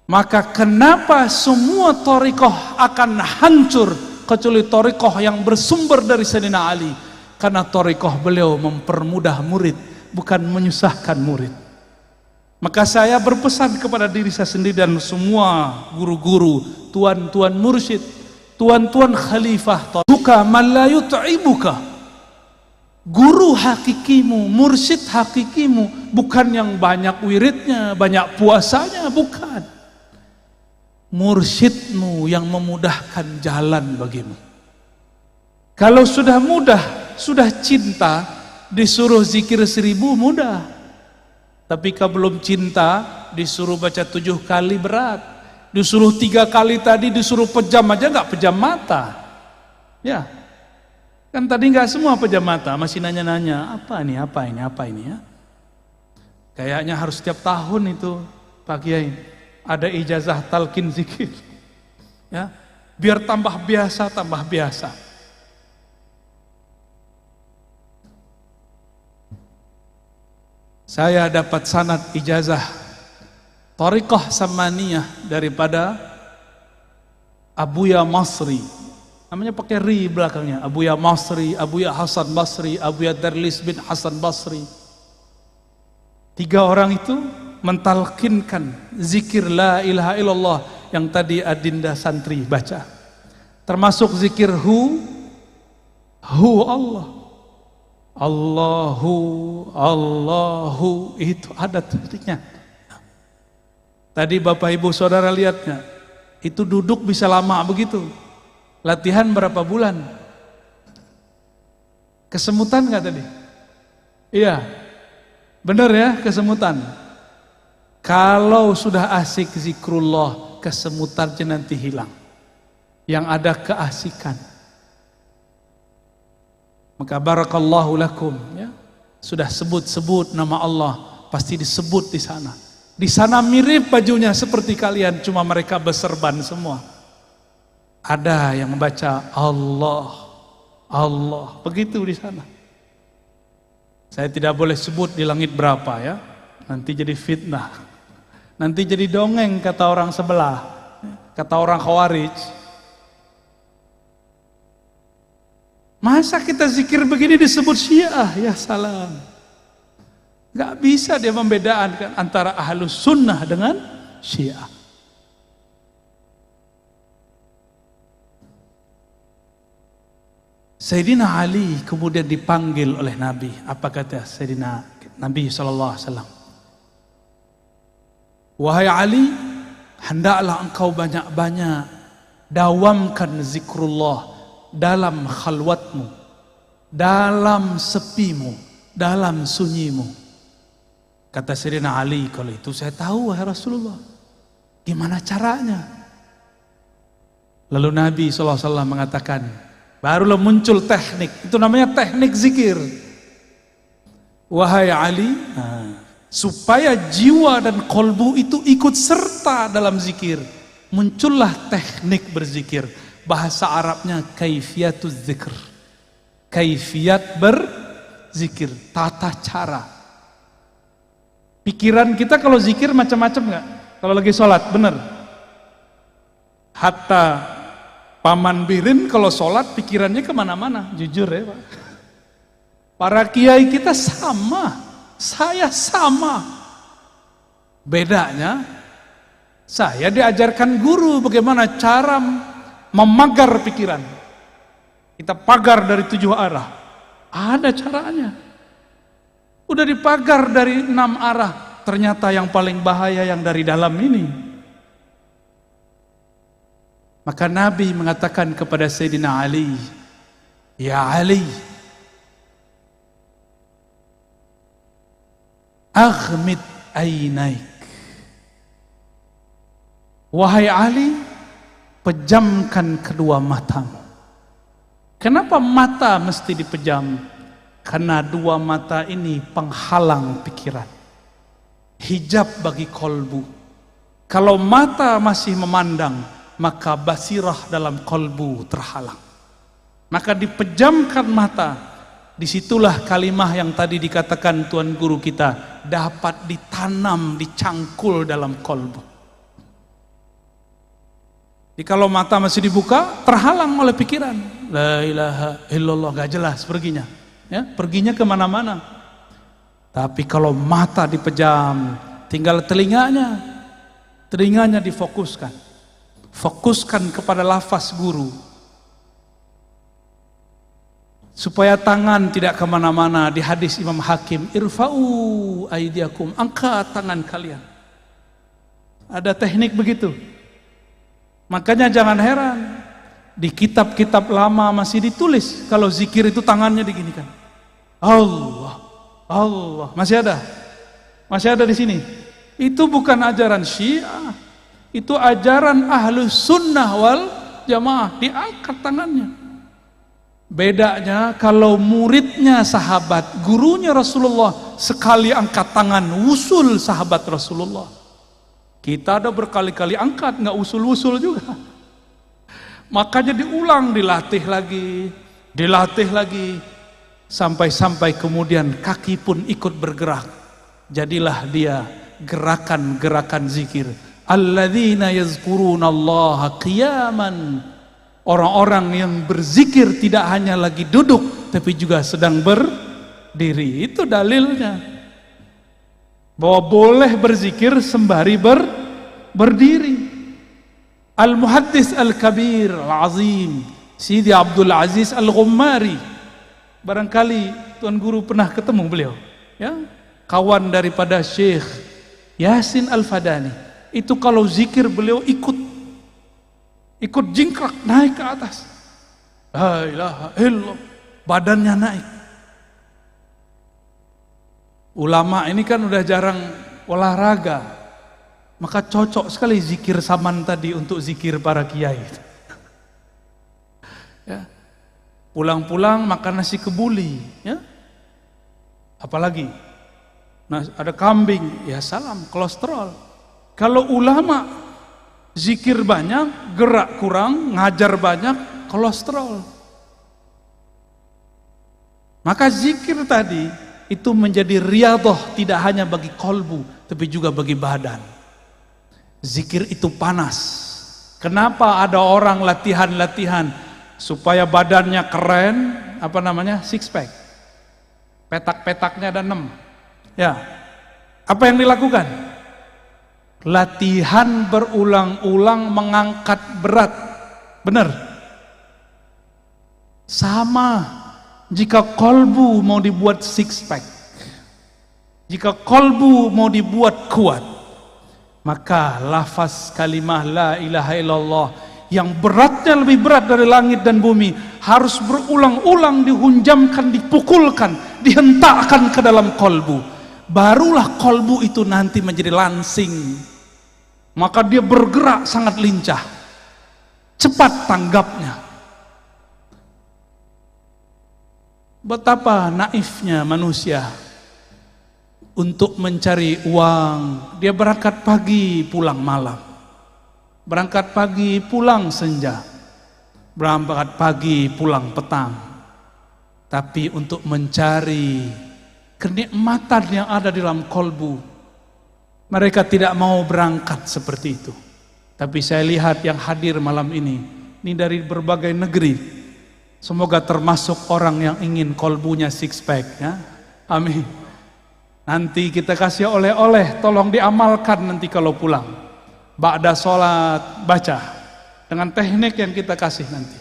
Maka kenapa semua thariqah akan hancur kecuali thariqah yang bersumber dari Sayyidina Ali? Karena thariqah beliau mempermudah murid, bukan menyusahkan murid. Maka saya berpesan kepada diri saya sendiri dan semua guru-guru, tuan-tuan mursyid, tuan-tuan khalifah, buka man la yut'ibuka. Guru hakikimu, mursyid hakikimu bukan yang banyak wiridnya, banyak puasanya, bukan. Mursyidmu yang memudahkan jalan bagimu. Kalau sudah mudah, sudah cinta, disuruh zikir 1000 mudah. Tapi kalau belum cinta, disuruh baca 7 kali berat. Disuruh 3 kali tadi, disuruh pejam aja nggak pejam mata. Ya, kan tadi nggak semua pejam mata, masih nanya-nanya apa ini ya. Kayaknya harus setiap tahun itu Pak Kiai ada ijazah talqin zikir. Ya, biar tambah biasa. Saya dapat sanad ijazah thariqah samaniyah daripada Abuya Masri. Namanya pakai ri belakangnya. Abuya Masri, Abuya Hasan Basri, Abuya Darlis bin Hasan Basri. 3 orang itu mentalkinkan zikir la ilaha illallah yang tadi adinda santri baca. Termasuk zikir hu Allah. Allahu itu ada tadinya. Tadi Bapak Ibu Saudara lihatnya, itu duduk bisa lama begitu. Latihan berapa bulan? Kesemutan nggak tadi? Iya, benar ya, kesemutan. Kalau sudah asik zikrullah, kesemutannya nanti hilang. Yang ada keasikan. Maka barakallahu lakum, ya. Sudah sebut-sebut nama Allah, pasti disebut di sana. Di sana mirip bajunya seperti kalian, cuma mereka berserban semua. Ada yang membaca Allah, begitu di sana. Saya tidak boleh sebut di langit berapa ya, nanti jadi fitnah. Nanti jadi dongeng kata orang sebelah, kata orang Khawarij. Masa kita zikir begini disebut Syiah? Ya salam. Gak bisa dia membedakan antara Ahlus Sunnah dengan Syiah. Sayyidina Ali kemudian dipanggil oleh Nabi. Apa kata Sayyidina Nabi SAW? Wahai Ali, hendaklah engkau banyak-banyak dawamkan zikrullah dalam khalwatmu, dalam sepimu, dalam sunyimu. Kata Sayyidina Ali, kalau itu saya tahu wahai Rasulullah. Gimana caranya? Lalu Nabi SAW mengatakan, barulah muncul teknik, itu namanya teknik zikir. Wahai Ali, supaya jiwa dan kolbu itu ikut serta dalam zikir, muncullah teknik berzikir. Bahasa Arabnya kaifiyatuz zikr. Kaifiyat berzikir, tata cara. Pikiran kita kalau zikir macam-macam enggak? kalau lagi sholat, bener. Hatta Paman Birin kalau sholat pikirannya kemana-mana, jujur ya Pak. Para kiai kita sama, saya sama. Bedanya, saya diajarkan guru bagaimana cara memagar pikiran. Kita pagar dari 7 arah. Ada caranya. Udah dipagar dari 6 arah. Ternyata yang paling bahaya yang dari dalam ini. Maka Nabi mengatakan kepada Sayyidina Ali, "Ya Ali, aghmid ainaik." Wahai Ali, pejamkan kedua matamu. Kenapa mata mesti dipejam? Karena 2 mata ini penghalang pikiran, hijab bagi kolbu. Kalau mata masih memandang, maka basirah dalam kolbu terhalang. Maka dipejamkan mata, disitulah kalimah yang tadi dikatakan Tuan Guru kita dapat ditanam, dicangkul dalam kolbu. Jadi kalau mata masih dibuka, terhalang oleh pikiran. La ilaha illallah, gak jelas perginya. Ya, perginya kemana-mana. Tapi kalau mata dipejam, tinggal telinganya difokuskan. Fokuskan kepada lafaz guru. Supaya tangan tidak kemana-mana. Di hadis Imam Hakim, irfa'u aidiakum, angkat tangan kalian. Ada teknik begitu. Makanya jangan heran, di kitab-kitab lama masih ditulis kalau zikir itu tangannya diginikan. Allah, Allah, masih ada di sini. Itu bukan ajaran Syiah, itu ajaran Ahlus Sunnah wal Jamaah, diangkat tangannya. Bedanya kalau muridnya sahabat, gurunya Rasulullah, sekali angkat tangan wusul sahabat Rasulullah. Kita ada berkali-kali angkat, nggak usul-usul juga. Makanya diulang, dilatih lagi, sampai kemudian kaki pun ikut bergerak. Jadilah dia gerakan-gerakan zikir. Alladzina yazkurunallaha qiyaman. Orang-orang yang berzikir tidak hanya lagi duduk, tapi juga sedang berdiri. Itu dalilnya. Bahwa boleh berzikir sembari berdiri. Al-Muhaddis Al-Kabir Al-Azim Sidi Abdul Aziz Al-Ghummari, barangkali Tuan Guru pernah ketemu beliau, ya, kawan daripada Syekh Yasin Al-Fadani. Itu kalau zikir beliau ikut jingkrak naik ke atas. La ilaha illallah, badannya naik. Ulama ini kan udah jarang olahraga, maka cocok sekali zikir saman tadi untuk zikir para kiai. Ya. Pulang-pulang makan nasi kebuli, ya. Apalagi ada kambing, ya salam, kolesterol. Kalau ulama zikir banyak, gerak kurang, ngajar banyak, kolesterol. Maka zikir tadi itu menjadi riyadhah, tidak hanya bagi kolbu, tapi juga bagi badan. Zikir itu panas. Kenapa ada orang latihan-latihan supaya badannya keren, apa namanya, six pack, petak-petaknya ada 6. Ya, apa yang dilakukan? Latihan berulang-ulang mengangkat berat. Benar? Sama. Jika kolbu mau dibuat six pack, jika kolbu mau dibuat kuat, maka lafaz kalimah la ilaha illallah yang beratnya lebih berat dari langit dan bumi harus berulang-ulang dihunjamkan, dipukulkan, dihentakkan ke dalam kolbu. Barulah kolbu itu nanti menjadi lansing. Maka dia bergerak sangat lincah, cepat tanggapnya. Betapa naifnya manusia untuk mencari uang. Dia berangkat pagi, pulang malam. Berangkat pagi, pulang senja. Berangkat pagi, pulang petang. Tapi untuk mencari kenikmatan yang ada di dalam kolbu, Mereka tidak mau berangkat seperti itu. Tapi saya lihat yang hadir malam ini dari berbagai negeri. Semoga termasuk orang yang ingin kolbunya six pack ya. Amin. Nanti kita kasih oleh-oleh, tolong diamalkan nanti kalau pulang. Ba'da sholat baca dengan teknik yang kita kasih nanti.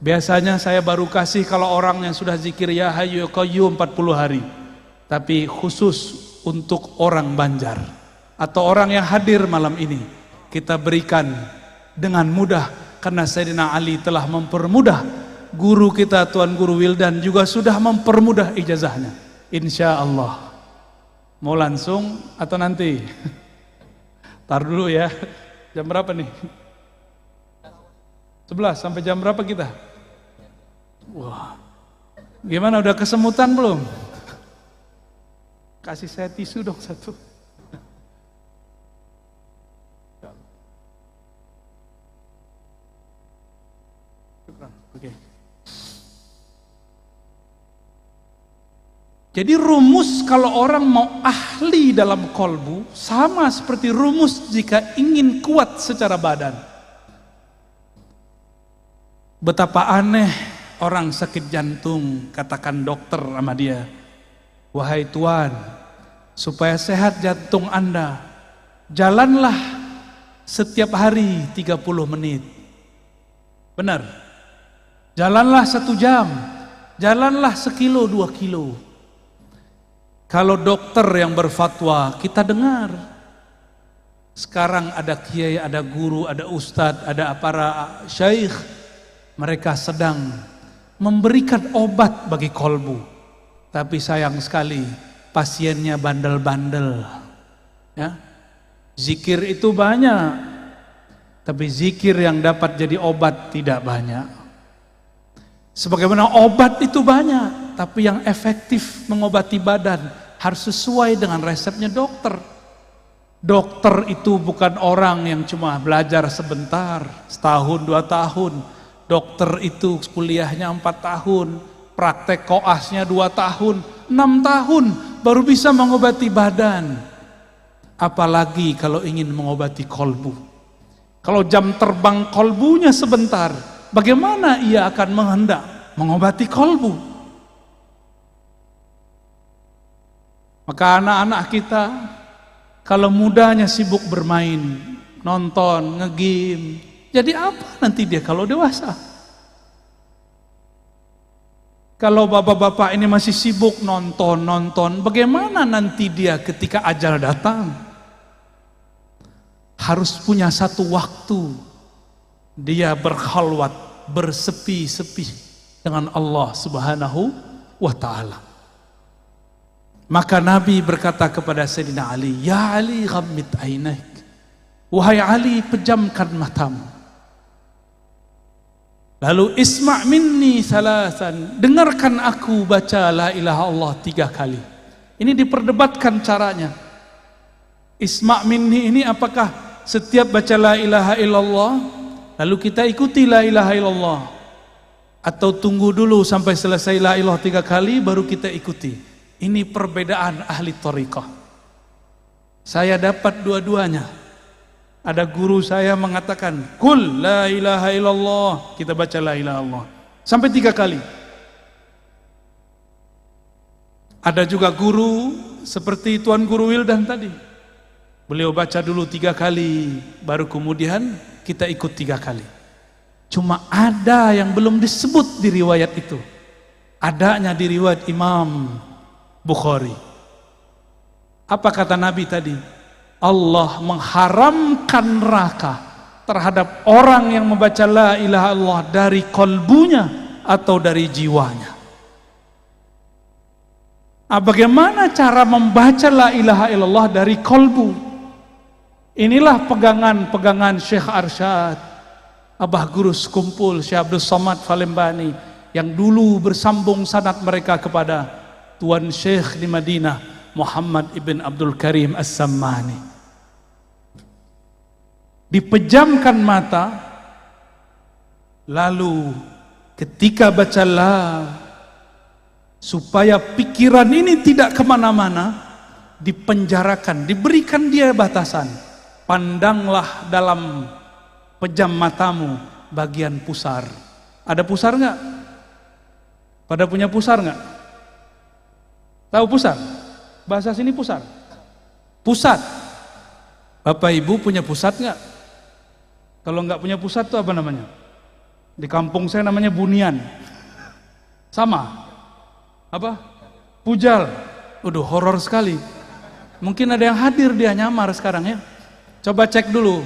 Biasanya saya baru kasih kalau orang yang sudah zikir ya hayyu ya qayyum 40 hari. Tapi khusus untuk orang Banjar atau orang yang hadir malam ini kita berikan dengan mudah karena Sayyidina Ali telah mempermudah. Guru kita Tuan Guru Wildan juga sudah mempermudah ijazahnya. Insya Allah. Mau langsung atau nanti? Tar dulu ya. Jam berapa nih? 11 sampai jam berapa kita? Wah. Gimana udah kesemutan belum? Kasih saya tisu dong satu. Oke. Jadi rumus kalau orang mau ahli dalam kolbu sama seperti rumus jika ingin kuat secara badan. Betapa aneh orang sakit jantung katakan dokter sama dia, wahai Tuan, supaya sehat jantung Anda, jalanlah setiap hari 30 menit. Benar. Jalanlah 1 jam, jalanlah 1 kilo, 2 kilo. Kalau dokter yang berfatwa, kita dengar. Sekarang ada kiai, ada guru, ada ustadz, ada para syaikh. Mereka sedang memberikan obat bagi kolbu. Tapi sayang sekali, pasiennya bandel-bandel. Ya. Zikir itu banyak, tapi zikir yang dapat jadi obat tidak banyak. Sebagaimana obat itu banyak, tapi yang efektif mengobati badan harus sesuai dengan resepnya dokter. Dokter itu bukan orang yang cuma belajar sebentar, setahun, 2 tahun. Dokter itu kuliahnya 4 tahun, praktek koasnya 2 tahun, 6 tahun baru bisa mengobati badan. Apalagi kalau ingin mengobati kolbu. Kalau jam terbang kolbunya sebentar, bagaimana ia akan menghendak mengobati kolbu? Maka anak-anak kita kalau mudanya sibuk bermain, nonton, nge-game, jadi apa nanti dia kalau dewasa? Kalau bapak-bapak ini masih sibuk nonton, bagaimana nanti dia ketika ajal datang? Harus punya satu waktu dia berkhalwat, bersepi-sepi dengan Allah Subhanahu wa ta'ala. Maka Nabi berkata kepada Sayyidina Ali, ya Ali ghammid ainaik, wahai Ali pejamkan matamu. Lalu isma' minni thalathan, dengarkan aku baca la ilaha Allah 3 kali. Ini diperdebatkan caranya. Isma' minni ini apakah setiap baca la ilaha illallah lalu kita ikuti la ilaha illallah, atau tunggu dulu sampai selesai la ilaha 3 kali baru kita ikuti? Ini perbedaan ahli thariqah. Saya dapat dua-duanya. Ada guru saya mengatakan, kul la ilaha illallah, kita baca la ilaha illallah sampai 3 kali. Ada juga guru seperti Tuan Guru Wildan tadi, beliau baca dulu 3 kali, baru kemudian kita ikut 3 kali. Cuma ada yang belum disebut di riwayat itu, adanya di riwayat Imam Bukhari. Apa kata Nabi tadi? Allah mengharamkan neraka terhadap orang yang membaca la ilaha illallah dari kolbunya atau dari jiwanya. Bagaimana cara membaca la ilaha illallah dari kolbu? Inilah pegangan Syekh Arsyad, Abah Guru Sekumpul, Syekh Abdul Somad Falembani, yang dulu bersambung sanad mereka kepada Tuan Syekh di Madinah, Muhammad ibn Abdul Karim As-Sammani. Dipejamkan mata, lalu ketika baca la, supaya pikiran ini tidak kemana-mana, dipenjarakan, diberikan dia batasan. Pandanglah dalam pejam matamu bagian pusar. Ada pusar nggak? Pada punya pusar nggak? Tahu pusar? Bahasa sini pusar. Pusat. Bapak Ibu punya pusat nggak? Kalau nggak punya pusat itu apa namanya? Di kampung saya namanya bunian. Sama. Apa? Pujal. Udah horor sekali. Mungkin ada yang hadir, dia nyamar sekarang ya. Coba cek dulu.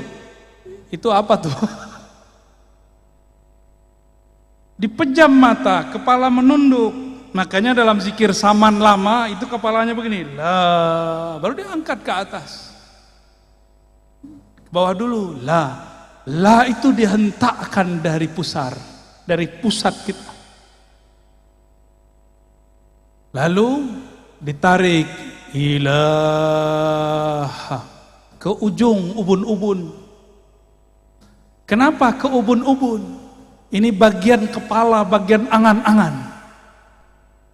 Itu apa tuh? Dipejam mata, kepala menunduk. Makanya dalam zikir saman lama itu kepalanya begini. La, baru diangkat ke atas. Ke bawah dulu. La. La itu dihentakkan dari pusar, dari pusat kita. Lalu ditarik ilaha ke ujung ubun-ubun. Kenapa ke ubun-ubun? Ini bagian kepala, bagian angan-angan.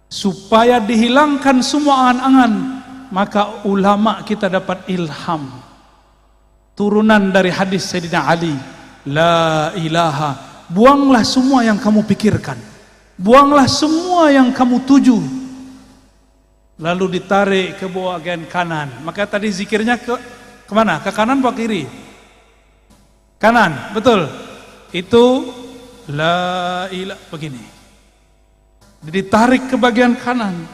Supaya dihilangkan semua angan-angan, maka ulama kita dapat ilham. Turunan dari hadis Sayyidina Ali, la ilaha, buanglah semua yang kamu pikirkan, buanglah semua yang kamu tuju. Lalu ditarik ke bagian kanan. Maka tadi zikirnya kemana? Ke kanan atau kiri? Kanan, betul. Itu la ilaha begini. Ditarik ke bagian kanan.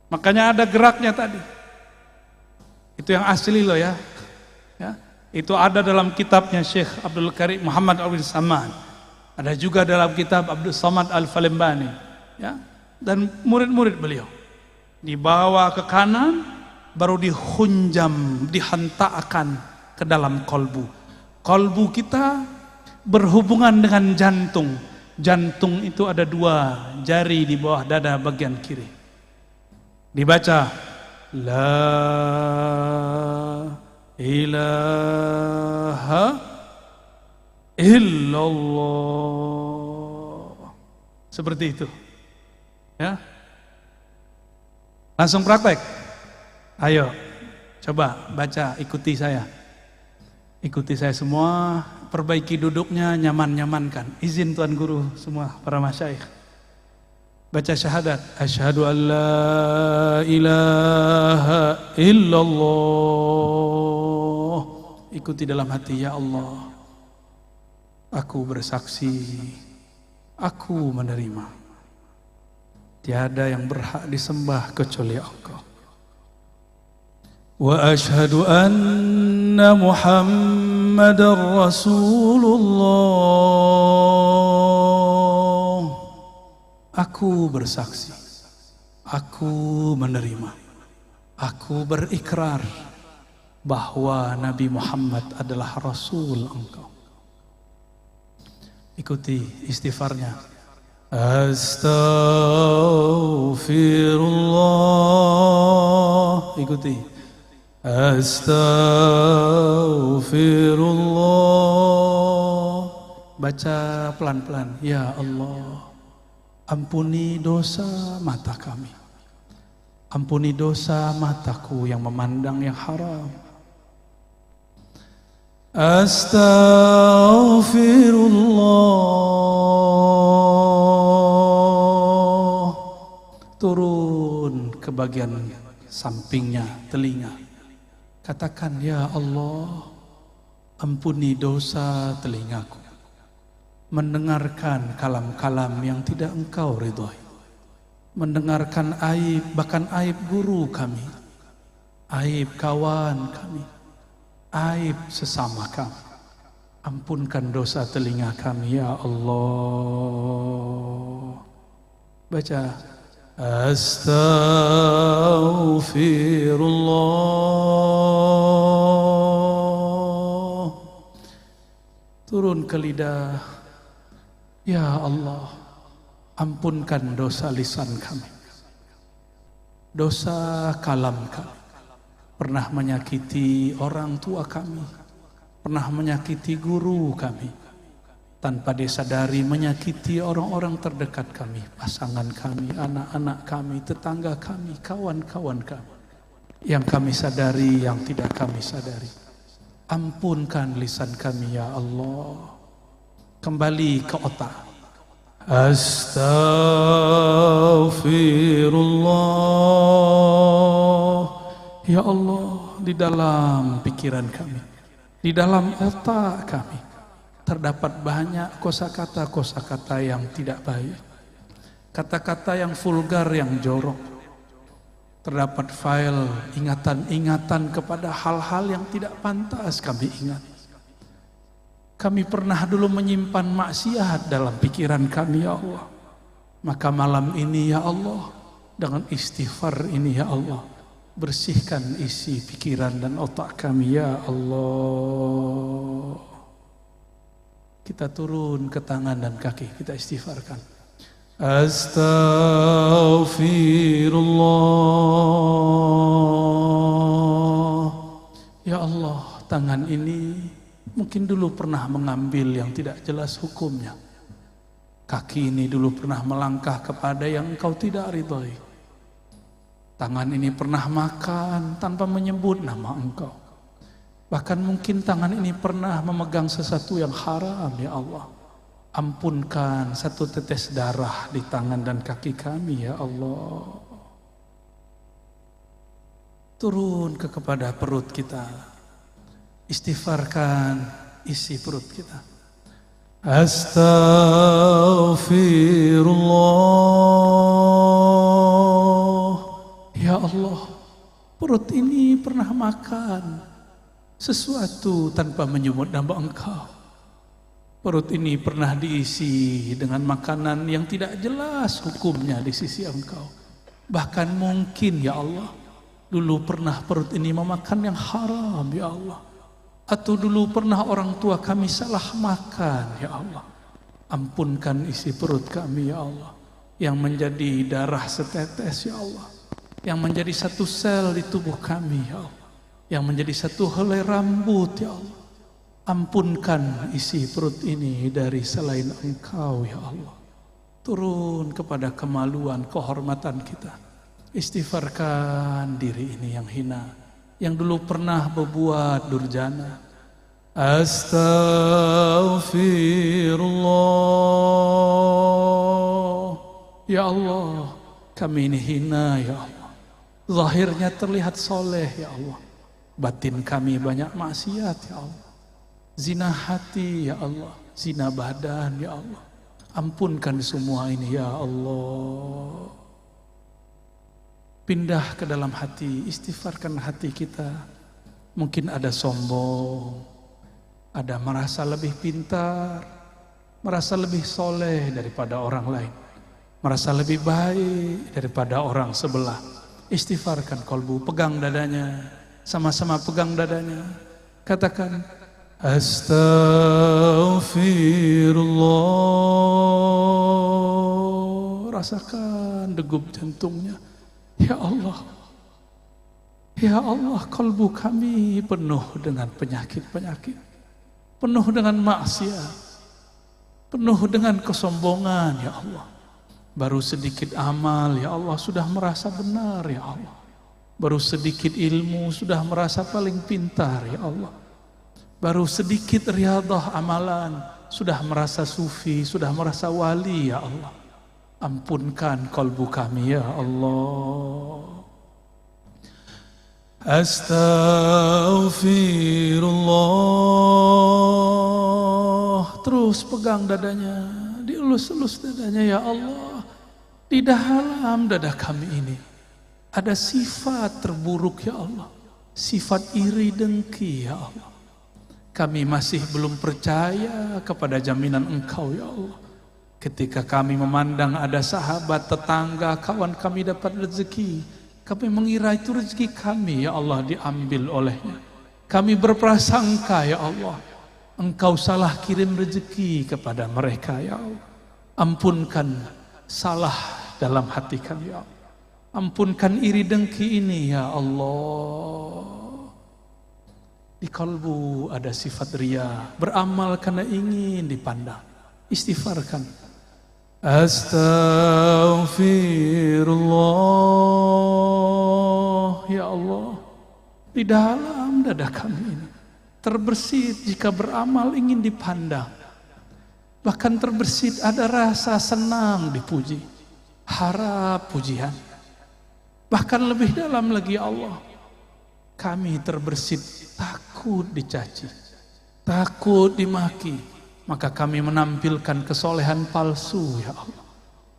Makanya ada geraknya tadi. Itu yang asli loh ya. Itu ada dalam kitabnya Syekh Abdul Karim Muhammad Abdul Samad. Ada juga dalam kitab Abdul Samad Al-Falembani. Ya. Dan murid-murid beliau. Dibawa ke kanan, baru dihunjam, dihentakkan ke dalam kolbu. Kolbu kita berhubungan dengan jantung. Jantung itu ada 2 jari di bawah dada bagian kiri. Dibaca la ilaha illallah. Seperti itu. Ya. Langsung praktek. Ayo, coba baca, ikuti saya. Ikuti saya semua, perbaiki duduknya, nyaman-nyamankan. Izin Tuan Guru semua, para masyayikh. Baca syahadat. Asyhadu an la ilaha illallah. Ikuti dalam hati, ya Allah, aku bersaksi, aku menerima. Tiada yang berhak disembah kecuali Engkau. Wa asyhadu anna Muhammadar Rasulullah. Aku bersaksi, aku menerima, aku berikrar bahwa Nabi Muhammad adalah Rasul Engkau. Ikuti istighfarnya. Astaghfirullah. Ikuti. Astaghfirullah. Baca pelan-pelan. Ya Allah, ampuni dosa mata kami, ampuni dosa mataku yang memandang yang haram. Astaghfirullah. Turun ke bagian sampingnya, telinga. Katakan, ya Allah, ampuni dosa telingaku, mendengarkan kalam-kalam yang tidak Engkau ridhoi, mendengarkan aib, bahkan aib guru kami, aib kawan kami, aib sesama kami. Ampunkan dosa telinga kami, ya Allah. Baca. Astaghfirullah. Turun ke lidah. Ya Allah, ampunkan dosa lisan kami, dosa kalam kami. Pernah menyakiti orang tua kami, pernah menyakiti guru kami, tanpa disadari menyakiti orang-orang terdekat kami, pasangan kami, anak-anak kami, tetangga kami, kawan-kawan kami. yang kami sadari, yang tidak kami sadari. Ampunkan lisan kami ya Allah. Kembali ke otak. Astaghfirullah. Ya Allah, di dalam pikiran kami, di dalam otak kami terdapat banyak kosakata-kosakata yang tidak baik, kata-kata yang vulgar, yang jorok. Terdapat file ingatan-ingatan kepada hal-hal yang tidak pantas kami ingat. Kami pernah dulu menyimpan maksiat dalam pikiran kami ya Allah. Maka malam ini ya Allah, dengan istighfar ini ya Allah, bersihkan isi pikiran dan otak kami ya Allah. Kita turun ke tangan dan kaki, kita istighfarkan. Astaghfirullah. Ya Allah, tangan ini mungkin dulu pernah mengambil yang tidak jelas hukumnya. Kaki ini dulu pernah melangkah kepada yang Engkau tidak ridhoi. Tangan ini pernah makan tanpa menyebut nama Engkau. Bahkan mungkin tangan ini pernah memegang sesuatu yang haram ya Allah. Ampunkan satu tetes darah di tangan dan kaki kami ya Allah. Turun kepada perut kita. Istighfarkan isi perut kita. Astaghfirullah. Ya Allah, perut ini pernah makan sesuatu tanpa menyebut nama Engkau. Perut ini pernah diisi dengan makanan yang tidak jelas hukumnya di sisi Engkau. Bahkan mungkin ya Allah, dulu pernah perut ini memakan yang haram ya Allah. Atau dulu pernah orang tua kami salah makan ya Allah. Ampunkan isi perut kami ya Allah, yang menjadi darah setetes ya Allah, yang menjadi satu sel di tubuh kami ya Allah, yang menjadi satu helai rambut ya Allah. Ampunkan isi perut ini dari selain Engkau ya Allah. Turun kepada kemaluan, kehormatan kita. Istighfarkan diri ini yang hina, yang dulu pernah berbuat durjana. Astaghfirullah. Ya Allah, kami ini hina ya Allah. Zahirnya terlihat soleh ya Allah, batin kami banyak maksiat ya Allah. Zina hati ya Allah, zina badan ya Allah. Ampunkan semua ini ya Allah. Pindah ke dalam hati, istighfarkan hati kita. Mungkin ada sombong, ada merasa lebih pintar, merasa lebih soleh daripada orang lain, merasa lebih baik daripada orang sebelah. Istighfarkan kolbu, pegang dadanya, sama-sama pegang dadanya. Katakan, Astaghfirullah. Rasakan degup jantungnya. Ya Allah, ya Allah, kalbu kami penuh dengan penyakit-penyakit, penuh dengan maksiat, penuh dengan kesombongan ya Allah. Baru sedikit amal ya Allah sudah merasa benar ya Allah. Baru sedikit ilmu sudah merasa paling pintar ya Allah. Baru sedikit riadah amalan sudah merasa sufi, sudah merasa wali ya Allah. Ampunkan kalbu kami ya Allah. Astaghfirullah. Terus pegang dadanya, dielus-elus dadanya ya Allah. Di dalam dada kami ini ada sifat terburuk ya Allah, sifat iri dengki ya Allah. Kami masih belum percaya kepada jaminan Engkau ya Allah. Ketika kami memandang ada sahabat, tetangga, kawan kami dapat rezeki, kami mengira itu rezeki kami ya Allah diambil olehnya. Kami berprasangka ya Allah, Engkau salah kirim rezeki kepada mereka ya Allah. Ampunkan salah dalam hati kami ya Allah. Ampunkan iri dengki ini ya Allah. Di kalbu ada sifat ria, beramal karena ingin dipandang. Istighfarkan. Astaghfirullah. Ya Allah, di dalam dada kami ini. Terbersit jika beramal ingin dipandang. Bahkan terbersit ada rasa senang dipuji, harap pujian. Bahkan lebih dalam lagi ya Allah, kami terbersit takut dicaci, takut dimaki. Maka kami menampilkan kesolehan palsu ya Allah.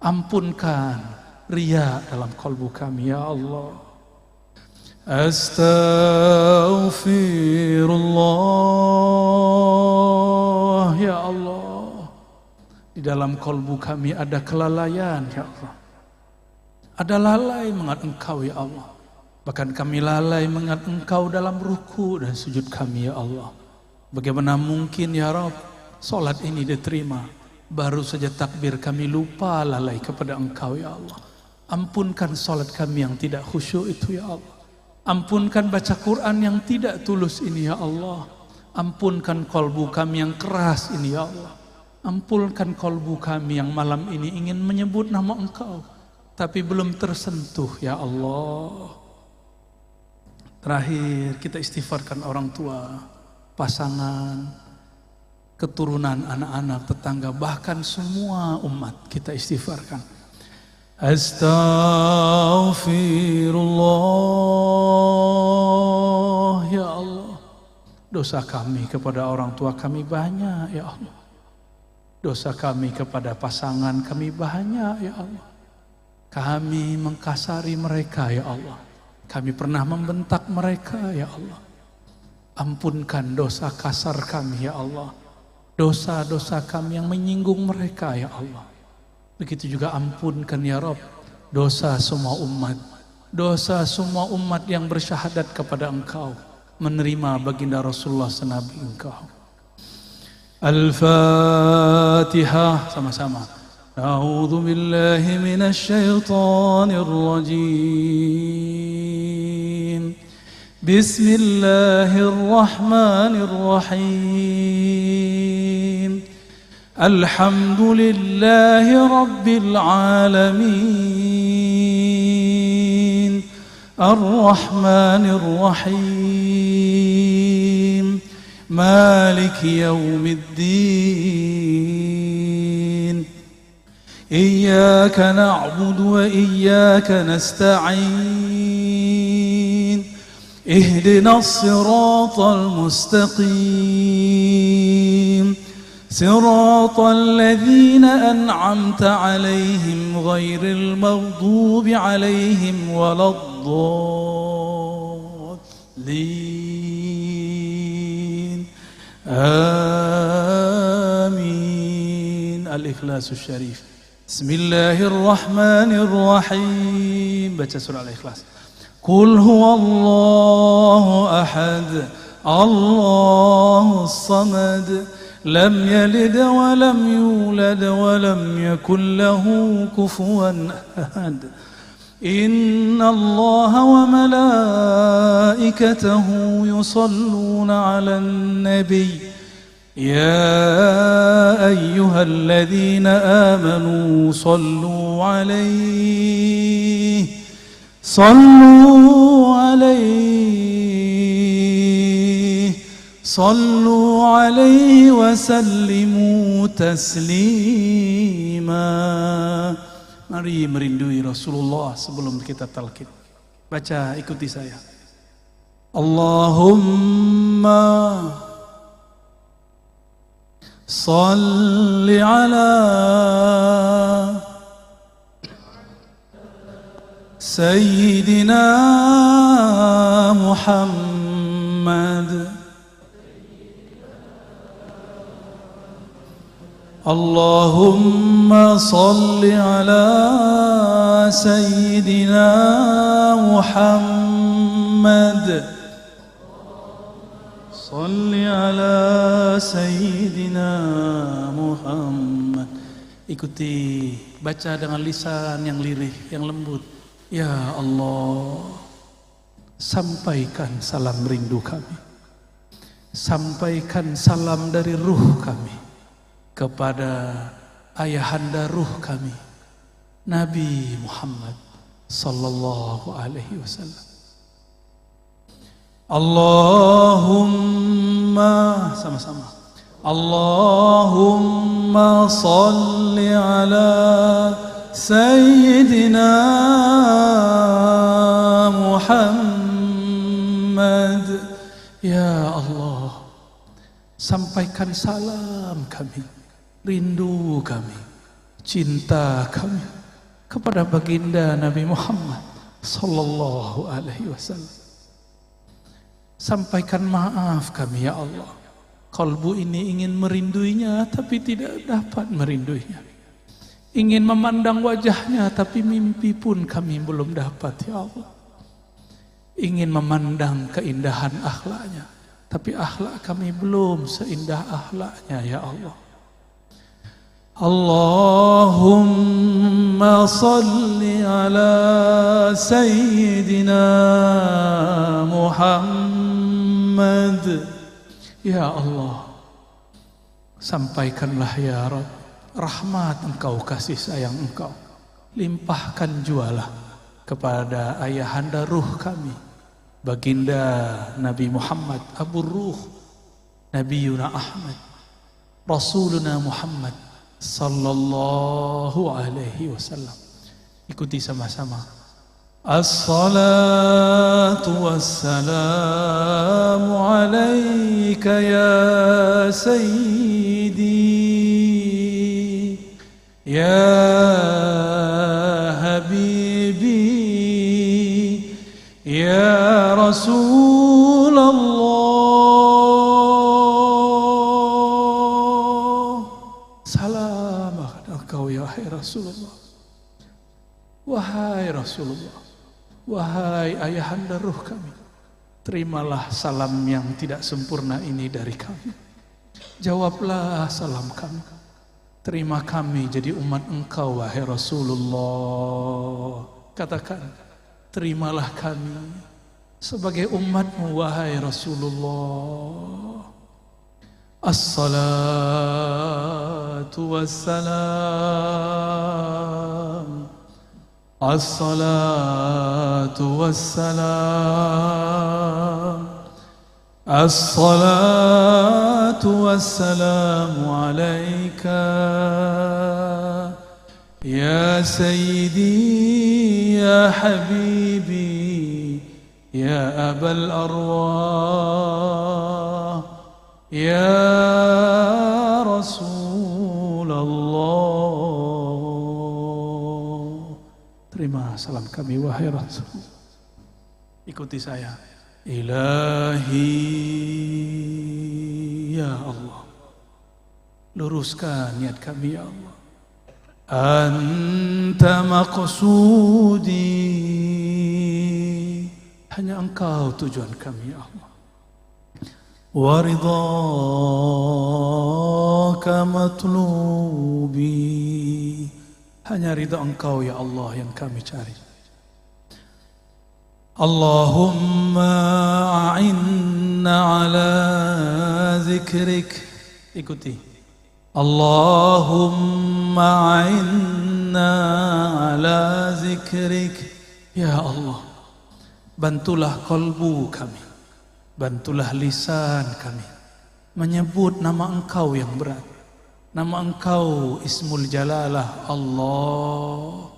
Ampunkan riya dalam kalbu kami ya Allah. Astaghfirullah ya Allah. Di dalam kalbu kami ada kelalaian ya Allah. Ada lalai mengingat Engkau ya Allah. Bahkan kami lalai mengingat Engkau dalam ruku dan sujud kami ya Allah. Bagaimana mungkin ya Rabb salat ini diterima, baru saja takbir kami lupa lalai kepada Engkau ya Allah. Ampunkan salat kami yang tidak khusyuk itu ya Allah. Ampunkan baca Quran yang tidak tulus ini ya Allah. Ampunkan kalbu kami yang keras ini ya Allah. Ampunkan kalbu kami yang malam ini ingin menyebut nama Engkau tapi belum tersentuh ya Allah. Terakhir kita istighfarkan orang tua, pasangan, keturunan, anak-anak, tetangga, bahkan semua umat kita istighfarkan. Astaghfirullah ya Allah. Dosa kami kepada orang tua kami banyak ya Allah. Dosa kami kepada pasangan kami banyak ya Allah. Kami mengkasari mereka ya Allah. Kami pernah membentak mereka ya Allah. Ampunkan dosa kasar kami ya Allah. Dosa-dosa kami yang menyinggung mereka ya Allah. Begitu juga ampunkan ya Rabb dosa semua umat. Dosa semua umat yang bersyahadat kepada Engkau, menerima baginda Rasulullah senabi Engkau. Al-Fatihah sama-sama. A'udzu billahi minasy syaithanir rajim. Bismillahirrahmanirrahim. Alhamdulillahi rabbil alamin. Ar-Rahmanir Rahim. Maliki yaumiddin. Iyyaka na'budu wa iyyaka nasta'in. Ihdinas siratal mustaqim. Siratal ladzina an'amta 'alaihim ghairil maghdubi 'alaihim waladdallin. Amin. Al-Ikhlasus Syarif. Bismillahirrahmanirrahim. Baca surah Al-Ikhlas. Qul huwallahu ahad, Allahus samad, lam yalid wa lam yulad wa lam yakul lahu kufuwan ahad. Inna Allaha wa malaikatahu yusalluna 'alan nabiy. Ya ayyuhalladzina amanu sallu 'alaihi Sallu alaihi wa sallimu taslima. Mari merindui Rasulullah sebelum kita talqin. Baca, ikuti saya. Allahumma salli ala Sayyidina Muhammad. Allahumma salli ala Sayyidina Muhammad. Salli ala Sayyidina Muhammad. Ikuti, baca dengan lisan yang lirih, yang lembut. Ya Allah, sampaikan salam rindu kami, sampaikan salam dari ruh kami kepada ayahanda ruh kami, Nabi Muhammad sallallahu alaihi wasallam. Allahumma, sama-sama. Allahumma salli ala Sayyidina Muhammad. Ya Allah, sampaikan salam kami, rindu kami, cinta kami kepada baginda Nabi Muhammad sallallahu alaihi wasallam. Sampaikan maaf kami ya Allah. Kalbu ini ingin merinduinya tapi tidak dapat merinduinya. Ingin memandang wajahnya tapi mimpi pun kami belum dapat ya Allah. Ingin memandang keindahan akhlaknya tapi akhlak kami belum seindah akhlaknya ya Allah. Allahumma salli ala Sayyidina Muhammad. Ya Allah, sampaikanlah ya Rabb, rahmat Engkau, kasih sayang Engkau, limpahkan jualah kepada ayahanda ruh kami, baginda Nabi Muhammad, Abu Ruh, Nabiyuna Ahmad, Rasuluna Muhammad sallallahu alaihi wasallam. Ikuti sama-sama. As-salatu wassalamu alaika ya sayyidi ya habibi ya Rasulullah. Wahai Rasulullah, wahai Rasulullah, wahai ayahanda ruh kami, terimalah salam yang tidak sempurna ini dari kami. Jawablah salam kami. Terima kami jadi umat Engkau, wahai Rasulullah. Katakan, terimalah kami sebagai umatmu, wahai Rasulullah. As-salatu wassalam, as-salatu wassalam, as-salatu wassalamu alaika ya sayyidi ya habibi ya abal arwah ya Rasulullah. Terima salam kami wahai Rasul. Ikuti saya. Ilahi ya Allah, luruskan niat kami ya Allah. Anta maqsudi, hanya Engkau tujuan kami ya Allah. Waridhaka matlubi, hanya ridha Engkau ya Allah yang kami cari. Allahumma a'inna ala zikrik. Ikuti. Allahumma a'inna ala zikrik. Ya Allah, bantulah kalbu kami, bantulah lisan kami menyebut nama Engkau yang berat, nama Engkau Ismul Jalalah Allah,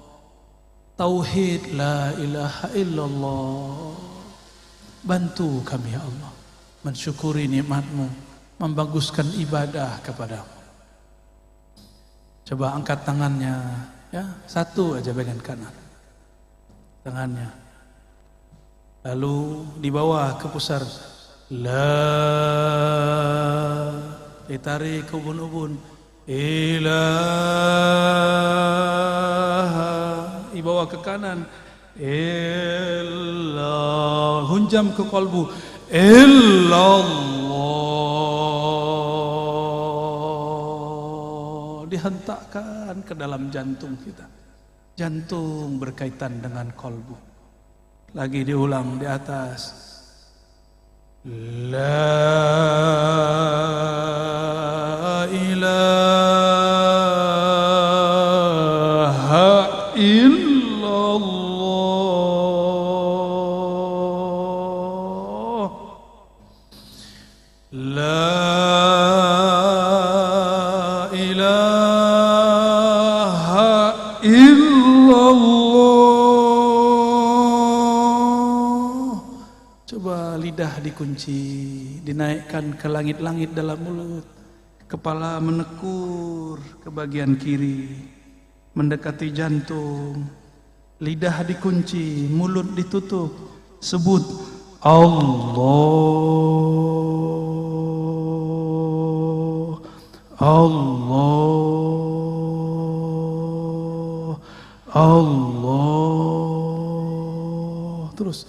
Tauhid la ilaha illallah. Bantu kami ya Allah mensyukuri nikmat-Mu, membaguskan ibadah kepadamu. Coba angkat tangannya ya, satu aja bagian kanan tangannya, lalu di bawah ke pusar, la, ditarik ke ubun-ubun, ilaha, dibawa ke kanan, illallah, hunjam ke kalbu, illallah, dihentakkan ke dalam jantung kita. Jantung berkaitan dengan kalbu. Lagi diulang di atas. La ilaha illallah. illallah. Coba lidah dikunci, dinaikkan ke langit-langit dalam mulut. Kepala menekur ke bagian kiri, mendekati jantung. Lidah dikunci, mulut ditutup. Sebut Allah, Allah, Allah. Terus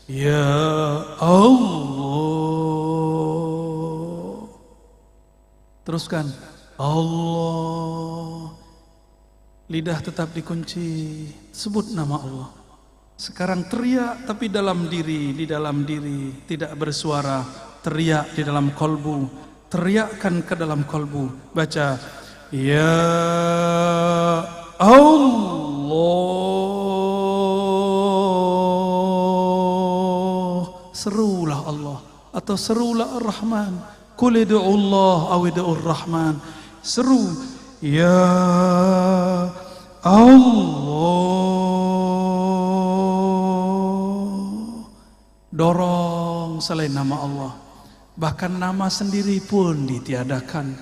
ya Allah. Teruskan Allah. Lidah tetap dikunci. Sebut nama Allah. Sekarang teriak tapi dalam diri, di dalam diri, tidak bersuara. Teriak di dalam kolbu. Teriakkan ke dalam kolbu. Baca ya Allah. Serulah Allah atau serulah Ar-Rahman. Qul ud'u Allah aw ud'u Ar-Rahman. Seru ya Allah. Dorong selain nama Allah. Bahkan nama sendiri pun ditiadakan.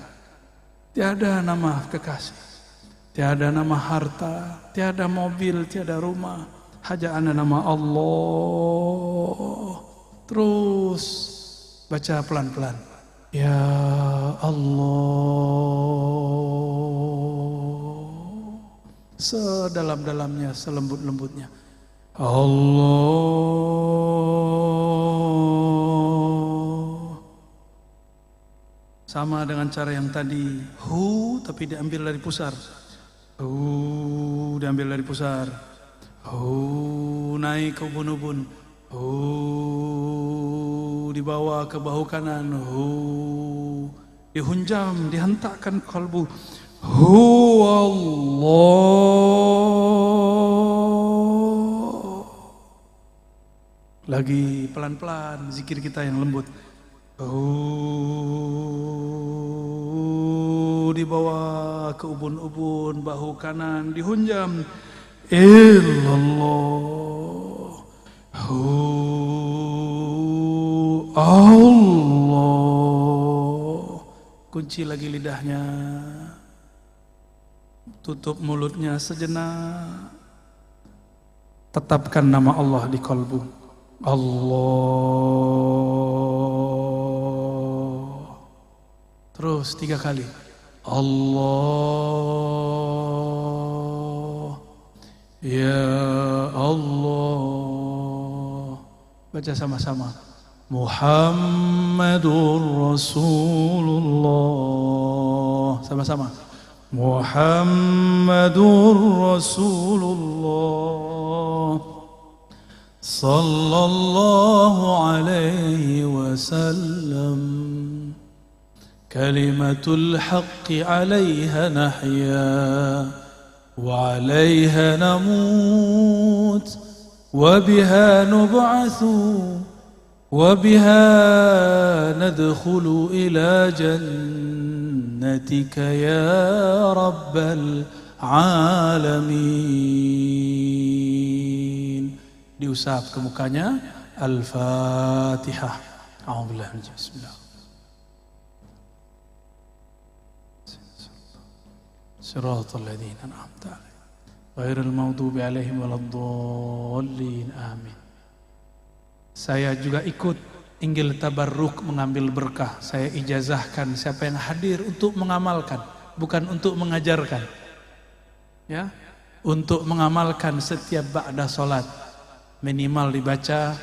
Tiada nama kekasih, tiada nama harta, tiada mobil, tiada rumah. Hanya ada nama Allah. Terus baca pelan-pelan. Ya Allah. Sedalam-dalamnya, selembut-lembutnya. Allah. Sama dengan cara yang tadi. Hu tapi diambil dari pusar. Hu diambil dari pusar. Hu naik ke ubun-ubun. Hu dibawa ke bahu kanan. Hu dihunjam, dihentakkan kalbu. Hu Allah. Lagi pelan-pelan zikir kita yang lembut. Dibawa ke ubun-ubun, bahu kanan dihunjam. Illallah. Allah. Kunci lagi lidahnya. Tutup mulutnya sejenak. Tetapkan nama Allah di kalbu. Allah. Terus 3 kali. Allah. Ya Allah. Baca sama-sama. Muhammadur Rasulullah. Sama-sama. Muhammadur Rasulullah. Sallallahu alaihi wasallam. Kalimatul haqqi 'alaiha nahya wa 'alaiha namut wa biha nub'atsu wa biha nadkhulu ila jannatika ya rabbal alamin. Diusap ke mukanya. Al-Fatihah. A'udzubillahi minasyaitonir rajim. Bismillah. Siratal ladzina an'amta 'alaihim ghairil maghdubi 'alaihim waladdallin. Amin. Saya juga ikut inggil tabarruk mengambil berkah. Saya ijazahkan siapa yang hadir untuk mengamalkan, bukan untuk mengajarkan. Ya, untuk mengamalkan setiap ba'da salat minimal dibaca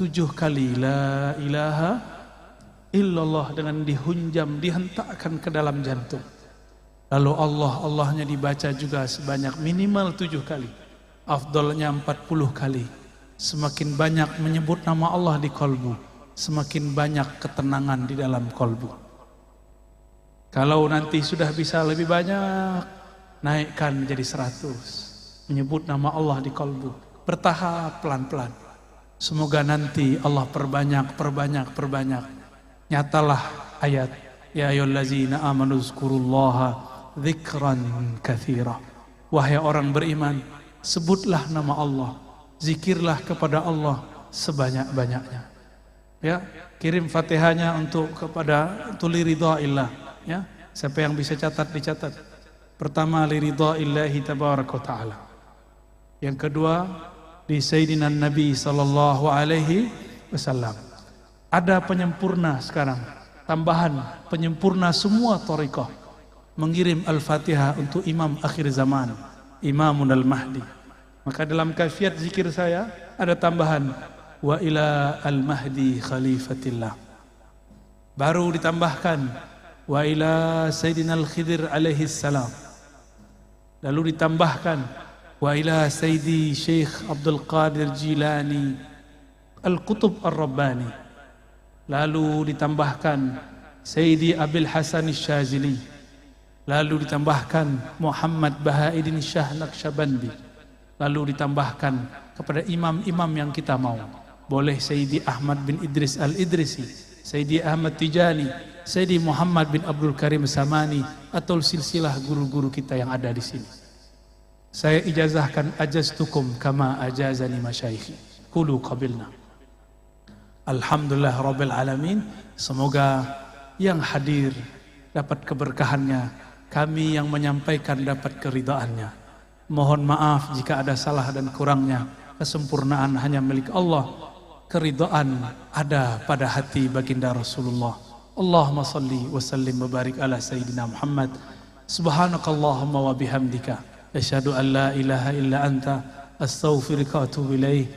7 kali la ilaha illallah dengan dihunjam, dihentakkan ke dalam jantung. Lalu Allahnya dibaca juga sebanyak minimal 7 kali. Afdalnya 40 kali. Semakin banyak menyebut nama Allah di kolbu, semakin banyak ketenangan di dalam kolbu. Kalau nanti sudah bisa lebih banyak, naikkan menjadi 100. Menyebut nama Allah di kolbu. Bertahap pelan-pelan. Semoga nanti Allah perbanyak. Nyatalah ayat. Ya ayyuhallazina amanu zkurullaha dzikran katsira Wahai orang beriman, sebutlah nama Allah, zikirlah kepada Allah sebanyak-banyaknya. Ya, kirim Fatihahnya untuk kepada liridhaillah. Ya, siapa yang bisa catat dicatat. Pertama liridhaillahi tabaraka wa taala. Yang kedua di Sayyidina Nabi sallallahu alaihi wasallam. Ada penyempurna sekarang, tambahan penyempurna semua thariqah. Mengirim Al-Fatihah untuk Imam akhir zaman, Imamun Al-Mahdi. Maka dalam kaifiat zikir saya ada tambahan wa ila al-Mahdi khalifatillah. Baru ditambahkan wa ila Sayyidina Al-Khidir alaihi salam. Lalu ditambahkan wa ila Sayyidi Syekh Abdul Qadir Jilani Al-Qutub Ar-Rabbani. Lalu ditambahkan Sayyidi Abil Hasan Syazili. Lalu ditambahkan Muhammad Bahaiddin Syah Naqsyabandi. Lalu ditambahkan kepada imam-imam yang kita mau. Boleh Sayyidi Ahmad bin Idris Al-Idrisi, Sayyidi Ahmad Tijani, Sayyidi Muhammad bin Abdul Karim Samani, atau silsilah guru-guru kita yang ada di sini. Saya ijazahkan ajaztukum kama ajazani masyaikhi. Qulu qabilna. Alhamdulillah Rabbil Alamin. Semoga yang hadir dapat keberkahannya, kami yang menyampaikan dapat keridhaannya. Mohon maaf jika ada salah dan kurangnya. Kesempurnaan hanya milik Allah. Keridhaan ada pada hati baginda Rasulullah. Allahumma salli wa sallim wa barik ala Sayyidina Muhammad. Subhanakallahumma wa bihamdika asyhadu an la ilaha illa anta astaghfiruka wa atubu ilaik.